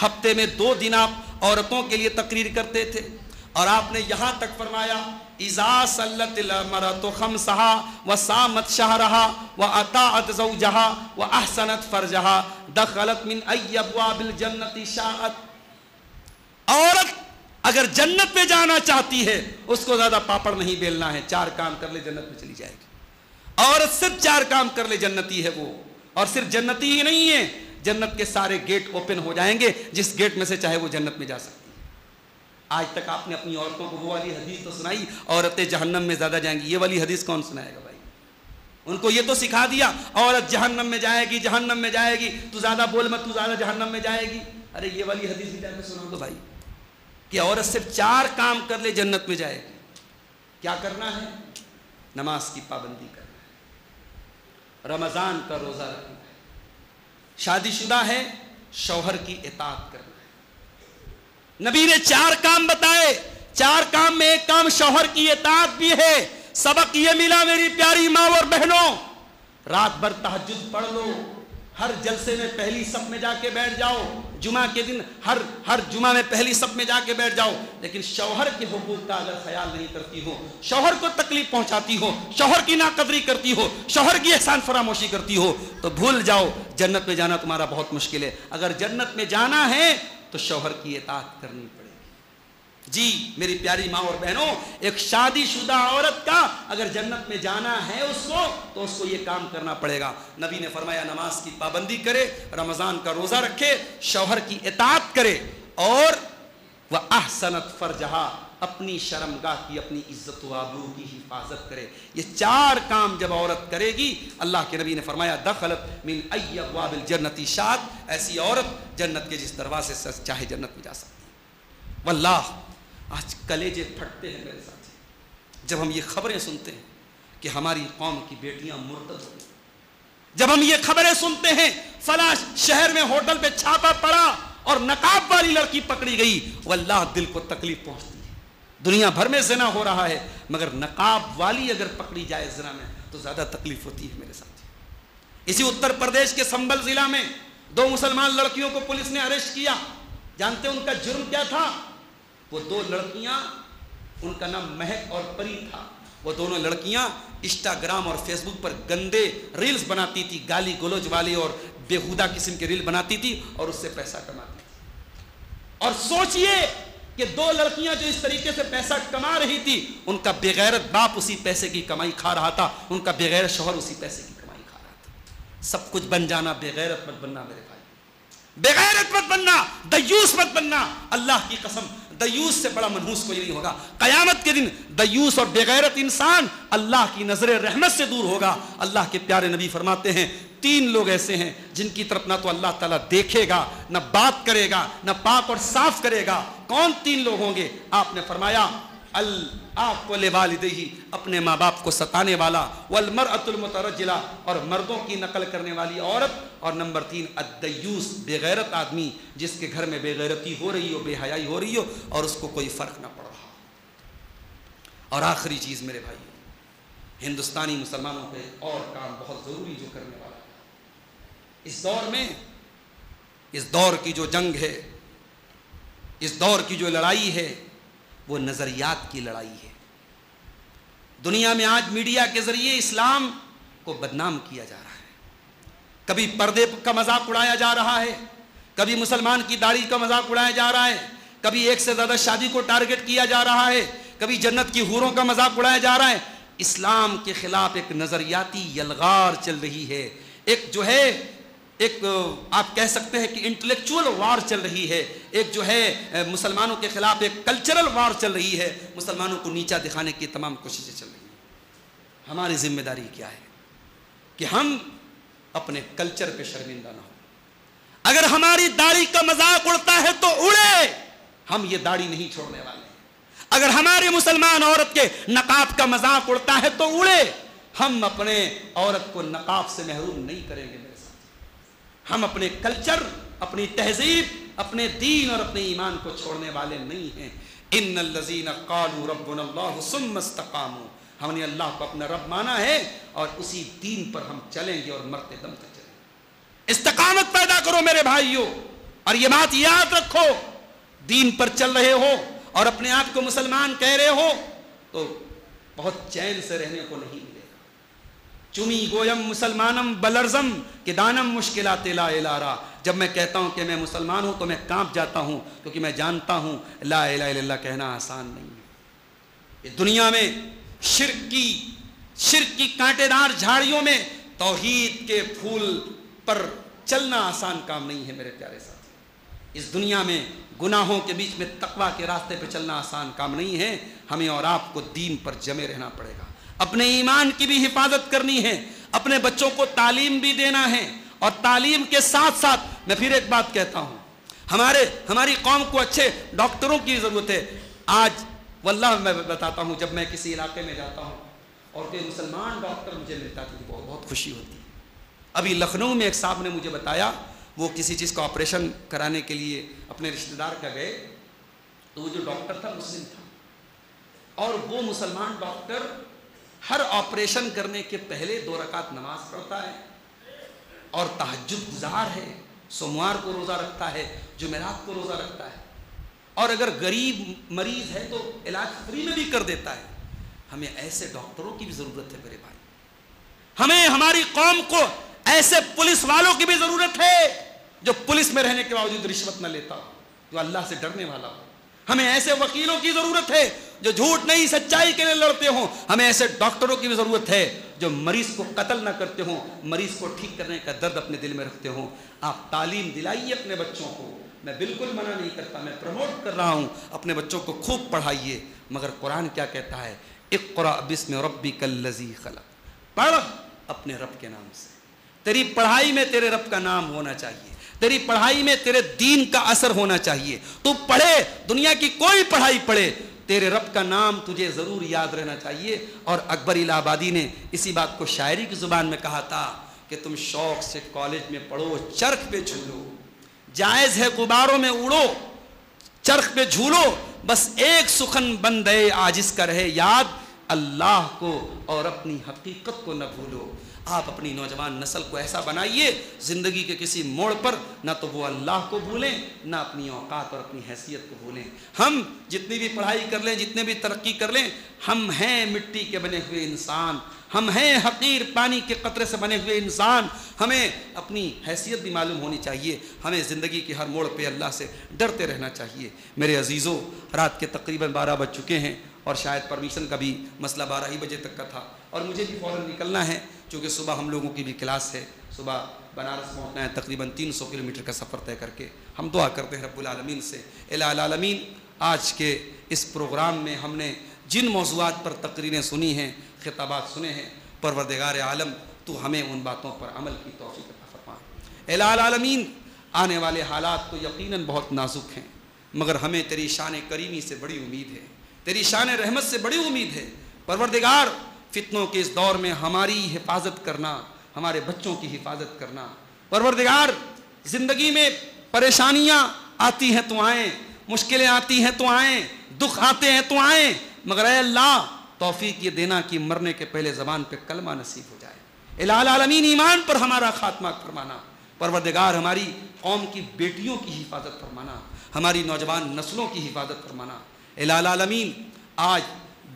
ہفتے میں 2 دن آپ عورتوں کے لیے تقریر کرتے تھے. اور آپ نے یہاں تک فرمایا, اذا صلت المرأۃ خمسها وصامت شهرها واطاعت زوجها واحسنت فرجها دخلت من ای ابواب الجنة شاءت. عورت اگر جنت میں جانا چاہتی ہے اس کو زیادہ پاپڑ نہیں بیلنا ہے, 4 کام کر لے جنت میں چلی جائے گی. عورت صرف 4 کام کر لے جنتی ہے وہ. اور صرف جنتی ہی نہیں ہے, جنت کے سارے گیٹ اوپن ہو جائیں گے, جس گیٹ میں سے چاہے وہ جنت میں جا سکتی ہے. آج تک آپ نے اپنی عورتوں کو وہ والی حدیث تو سنائی, عورتیں جہنم میں زیادہ جائیں گی. یہ والی حدیث کون سنائے گا بھائی؟ ان کو یہ تو سکھا دیا عورت جہنم میں جائے گی, جہنم میں جائے گی, تو زیادہ بول مت, تو زیادہ جہنم میں جائے گی. ارے یہ والی حدیث بھی جا کے سنا دو بھائی کہ عورت صرف 4 کام کر لے جنت میں جائے گی. کیا کرنا ہے؟ نماز کی پابندی کرنا ہے, رمضان کا روزہ رکھنا ہے, شادی شدہ ہے شوہر کی اطاعت کرنا ہے. نبی نے 4 کام بتائے, 4 کام میں ایک کام شوہر کی اطاعت بھی ہے. سبق یہ ملا میری پیاری ماں اور بہنوں, رات بھر تہجد پڑھ لو, ہر جلسے میں پہلی صف میں جا کے بیٹھ جاؤ, جمعہ کے دن ہر جمعہ میں پہلی صف میں جا کے بیٹھ جاؤ. لیکن شوہر کے حقوق کا اگر خیال نہیں کرتی ہو, شوہر کو تکلیف پہنچاتی ہو, شوہر کی ناقدری کرتی ہو, شوہر کی احسان فراموشی کرتی ہو, تو بھول جاؤ جنت میں جانا تمہارا بہت مشکل ہے. اگر جنت میں جانا ہے تو شوہر کی اطاعت کرنی پڑے گی. جی میری پیاری ماں اور بہنوں, ایک شادی شدہ عورت کا اگر جنت میں جانا ہے اس کو, تو اس کو یہ کام کرنا پڑے گا. نبی نے فرمایا نماز کی پابندی کرے, رمضان کا روزہ رکھے, شوہر کی اطاعت کرے, اور وَأَحْسَنَتْ فَرْجَهَا, اپنی شرمگاہ کی, اپنی عزت و آبرو کی حفاظت کرے. یہ 4 کام جب عورت کرے گی, اللہ کے نبی نے فرمایا دخلت من ای ابواب الجنة شاءت, ایسی عورت جنت کے جس دروازے سے چاہے جنت میں جا سکتی ہے. واللہ آج کلیجے پھٹتے ہیں میرے ساتھی جب ہم یہ خبریں سنتے ہیں کہ ہماری قوم کی بیٹیاں مرتد ہو گئی. جب ہم یہ خبریں سنتے ہیں فلاں شہر میں ہوٹل پہ چھاپا پڑا اور نقاب والی لڑکی پکڑی گئی, واللہ دل کو تکلیف پہنچتی ہے. دنیا بھر میں زنا ہو رہا ہے, مگر نقاب والی اگر پکڑی جائے زنا میں تو زیادہ تکلیف ہوتی ہے میرے ساتھی. اسی اتر پردیش کے سنبل ضلع میں 2 مسلمان لڑکیوں کو پولیس نے اریسٹ کیا. جانتے ہیں ان کا جرم کیا تھا؟ وہ 2 لڑکیاں, ان کا نام مہک اور پری تھا, وہ دونوں لڑکیاں انسٹاگرام اور فیس بک پر گندے ریلز بناتی تھی, گالی گلوچ والی اور بےہودہ قسم کے ریل بناتی تھی اور اس سے پیسہ کماتی تھی. اور سوچئے کہ 2 لڑکیاں جو اس طریقے سے پیسہ کما رہی تھی, ان کا بغیرت باپ اسی پیسے کی کمائی کھا رہا تھا, ان کا بغیرت شوہر اسی پیسے کی کمائی کھا رہا تھا. سب کچھ بن جانا, بغیرت مت بننا میرے بھائی, بغیرت مت بننا, دیوس مت بننا. اللہ کی قسم دیوس سے بڑا منحوس کوئی نہیں ہوگا. قیامت کے دن دیوس اور بغیرت انسان اللہ کی نظر رحمت سے دور ہوگا. اللہ کے پیارے نبی فرماتے ہیں 3 لوگ ایسے ہیں جن کی طرف نہ تو اللہ تعالیٰ دیکھے گا, نہ بات کرے گا, نہ پاک اور صاف کرے گا. کون 3 لوگ ہوں گے؟ آپ نے فرمایا العاق لوالدیہ, اپنے ماں باپ کو ستانے والا, والمرأۃ المترجلہ, اور مردوں کی نقل کرنے والی عورت, اور نمبر 3 الدیوس, بغیرت آدمی جس کے گھر میں بے غیرتی ہو رہی ہو, بے حیائی ہو رہی ہو اور اس کو کوئی فرق نہ پڑ رہا. اور آخری چیز میرے بھائی, ہندوستانی مسلمانوں پہ اور کام بہت ضروری جو کرنے والا ہے اس دور میں، اس دور کی جو جنگ ہے، اس دور کی جو لڑائی ہے، وہ نظریات کی لڑائی ہے۔ دنیا میں آج میڈیا کے ذریعے اسلام کو بدنام کیا جا رہا ہے، کبھی پردے کا مذاق اڑایا جا رہا ہے، کبھی مسلمان کی داڑھی کا مذاق اڑایا جا رہا ہے، کبھی ایک سے زیادہ شادی کو ٹارگٹ کیا جا رہا ہے، کبھی جنت کی حوروں کا مذاق اڑایا جا رہا ہے۔ اسلام کے خلاف ایک نظریاتی یلغار چل رہی ہے، ایک جو ہے ایک آپ کہہ سکتے ہیں کہ انٹلیکچول وار چل رہی ہے، ایک جو ہے مسلمانوں کے خلاف ایک کلچرل وار چل رہی ہے، مسلمانوں کو نیچا دکھانے کی تمام کوششیں چل رہی ہیں۔ ہماری ذمہ داری کیا ہے کہ ہم اپنے کلچر پہ شرمندہ نہ ہوں۔ اگر ہماری داڑھی کا مذاق اڑتا ہے تو اڑے، ہم یہ داڑھی نہیں چھوڑنے والے ہیں۔ اگر ہماری مسلمان عورت کے نقاب کا مذاق اڑتا ہے تو اڑے، ہم اپنے عورت کو نقاب سے محروم نہیں کریں گے میرے ساتھ۔ ہم اپنے کلچر، اپنی تہذیب، اپنے دین اور اپنے ایمان کو چھوڑنے والے نہیں ہیں۔ ان الذین قالوا ربنا اللہ ثم استقاموا، ہم نے اللہ کو اپنا رب مانا ہے اور اسی دین پر ہم چلیں گے اور مرتے دم تک چلیں گے۔ استقامت پیدا کرو میرے بھائیوں، اور یہ بات یاد رکھو، دین پر چل رہے ہو اور اپنے آپ کو مسلمان کہہ رہے ہو تو بہت چین سے رہنے کو نہیں ملے گا۔ چمی گویم مسلمانم بلرزم کہ دانم مشکلات لا الارا، جب میں کہتا ہوں کہ میں مسلمان ہوں تو میں کانپ جاتا ہوں، کیونکہ میں جانتا ہوں لا الہ الا اللہ کہنا آسان نہیں ہے۔ اس دنیا میں شرک کی کانٹے دار جھاڑیوں میں توحید کے پھول پر چلنا آسان کام نہیں ہے میرے پیارے ساتھی۔ اس دنیا میں گناہوں کے بیچ میں تقویٰ کے راستے پہ چلنا آسان کام نہیں ہے۔ ہمیں اور آپ کو دین پر جمے رہنا پڑے گا، اپنے ایمان کی بھی حفاظت کرنی ہے، اپنے بچوں کو تعلیم بھی دینا ہے، اور تعلیم کے ساتھ ساتھ میں پھر ایک بات کہتا ہوں، ہماری قوم کو اچھے ڈاکٹروں کی ضرورت ہے۔ آج واللہ میں بتاتا ہوں، جب میں کسی علاقے میں جاتا ہوں اور کوئی مسلمان ڈاکٹر مجھے ملتا ہے تو بہت خوشی ہوتی ہے۔ ابھی لکھنؤ میں ایک صاحب نے مجھے بتایا، وہ کسی چیز کا آپریشن کرانے کے لیے اپنے رشتہ دار کا گئے، تو وہ جو ڈاکٹر تھا مسلم تھا، اور وہ مسلمان ڈاکٹر ہر آپریشن کرنے کے پہلے 2 رکعت نماز پڑھتا ہے اور تہجد گزار ہے، سوموار کو روزہ رکھتا ہے، جمعرات کو روزہ رکھتا ہے، اور اگر غریب مریض ہے تو علاج فری میں بھی کر دیتا ہے۔ ہمیں ایسے ڈاکٹروں کی بھی ضرورت ہے میرے بھائی، ہمیں ہماری قوم کو ایسے پولیس والوں کی بھی ضرورت ہے جو پولیس میں رہنے کے باوجود رشوت نہ لیتا ہو، جو اللہ سے ڈرنے والا ہو۔ ہمیں ایسے وکیلوں کی ضرورت ہے جو جھوٹ نہیں سچائی کے لیے لڑتے ہوں۔ ہمیں ایسے ڈاکٹروں کی بھی ضرورت ہے جو مریض کو قتل نہ کرتے ہوں، مریض کو ٹھیک کرنے کا درد اپنے دل میں رکھتے ہوں۔ آپ تعلیم دلائیے اپنے بچوں کو، میں بالکل منع نہیں کرتا، میں پروموٹ کر رہا ہوں، اپنے بچوں کو خوب پڑھائیے، مگر قرآن کیا کہتا ہے؟ اقرأ باسم ربک الذی خلق، پڑھ اپنے رب کے نام سے۔ تیری پڑھائی میں تیرے رب کا نام ہونا چاہیے، تیری پڑھائی میں تیرے دین کا اثر ہونا چاہیے۔ تو پڑھے، دنیا کی کوئی پڑھائی پڑھے، تیرے رب کا نام تجھے ضرور یاد رہنا چاہیے۔ اور اکبر الہ آبادی نے اسی بات کو شاعری کی زبان میں کہا تھا کہ تم شوق سے کالج میں پڑھو، چرخ پہ جھولو، جائز ہے غباروں میں اڑو، چرخ پہ جھولو، بس ایک سخن بندے عاجز کا رہے یاد، اللہ کو اور اپنی حقیقت کو نہ بھولو۔ آپ اپنی نوجوان نسل کو ایسا بنائیے، زندگی کے کسی موڑ پر نہ تو وہ اللہ کو بھولیں، نہ اپنی اوقات اور اپنی حیثیت کو بھولیں۔ ہم جتنی بھی پڑھائی کر لیں، جتنے بھی ترقی کر لیں، ہم ہیں مٹی کے بنے ہوئے انسان، ہم ہیں حقیر پانی کے قطرے سے بنے ہوئے انسان۔ ہمیں اپنی حیثیت بھی معلوم ہونی چاہیے، ہمیں زندگی کے ہر موڑ پہ اللہ سے ڈرتے رہنا چاہیے۔ میرے عزیزوں، رات کے تقریباً 12 بج چکے ہیں، اور شاید پرمیشن کا بھی مسئلہ 12 ہی بجے تک کا تھا، اور مجھے بھی فوراً نکلنا ہے چونکہ صبح ہم لوگوں کی بھی کلاس ہے، صبح بنارس پہنچنا ہے، تقریباً 300 کلومیٹر کا سفر طے کر کے۔ ہم دعا کرتے ہیں رب العالمین سے، الہ العالمین آج کے اس پروگرام میں ہم نے جن موضوعات پر تقریریں سنی ہیں، خطابات سنے ہیں، پروردگار عالم تو ہمیں ان باتوں پر عمل کی توفیق عطا فرما۔ الہ العالمین آنے والے حالات تو یقیناً بہت نازک ہیں، مگر ہمیں تیری شان کریمی سے بڑی امید ہے، تیری شان رحمت سے بڑی امید ہے۔ پروردگار، فتنوں کے اس دور میں ہماری حفاظت کرنا، ہمارے بچوں کی حفاظت کرنا۔ پروردگار، زندگی میں پریشانیاں آتی ہیں تو آئیں، مشکلیں آتی ہیں تو آئیں، دکھ آتے ہیں تو آئیں، مگر اے اللہ توفیق یہ دینا کہ مرنے کے پہلے زبان پہ کلمہ نصیب ہو جائے۔ الہ العالمین ایمان پر ہمارا خاتمہ فرمانا۔ پروردگار ہماری قوم کی بیٹیوں کی حفاظت فرمانا، ہماری نوجوان نسلوں کی حفاظت فرمانا۔ الہ العالمین آج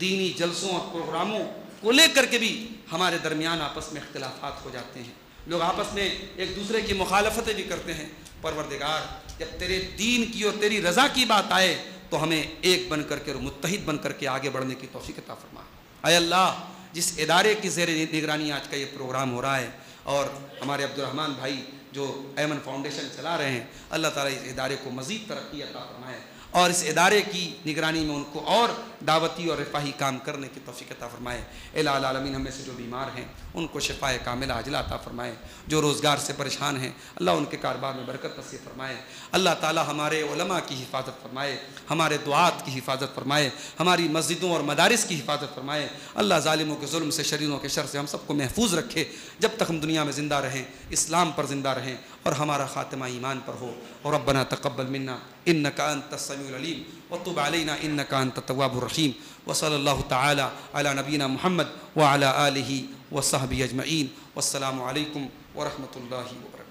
دینی جلسوں اور پروگراموں کو لے کر کے بھی ہمارے درمیان آپس میں اختلافات ہو جاتے ہیں، لوگ آپس میں ایک دوسرے کی مخالفتیں بھی کرتے ہیں۔ پروردگار جب تیرے دین کی اور تیری رضا کی بات آئے تو ہمیں ایک بن کر کے اور متحد بن کر کے آگے بڑھنے کی توفیق عطا فرما۔ اے اللہ، جس ادارے کی زیر نگرانی آج کا یہ پروگرام ہو رہا ہے اور ہمارے عبد الرحمن بھائی جو ایمن فاؤنڈیشن چلا رہے ہیں، اللہ تعالیٰ اس ادارے کو مزید ترقی عطا فرمائے اور اس ادارے کی نگرانی میں ان کو اور دعوتی اور رفاہی کام کرنے کی توفیق عطا فرمائے۔ الہ العالمین ہم میں سے جو بیمار ہیں ان کو شفائے کاملہ عاجلہ عطا فرمائے، جو روزگار سے پریشان ہیں اللہ ان کے کاروبار میں برکت نصیب فرمائے۔ اللہ تعالیٰ ہمارے علماء کی حفاظت فرمائے، ہمارے دعات کی حفاظت فرمائے، ہماری مسجدوں اور مدارس کی حفاظت فرمائے۔ اللہ ظالموں کے ظلم سے، شریروں کے شر سے ہم سب کو محفوظ رکھے جب تک ہم دنیا میں زندہ رہیں، اسلام پر زندہ رہیں اور ہمارا خاتمہ ایمان پر ہو۔ اور ربنا تقبل منا انك انت السميع العليم وتب علينا انك انت التواب الرحيم وصلى الله تعالى على نبينا محمد وعلى آله وصحبه اجمعين والسلام عليكم ورحمة الله وبركاته۔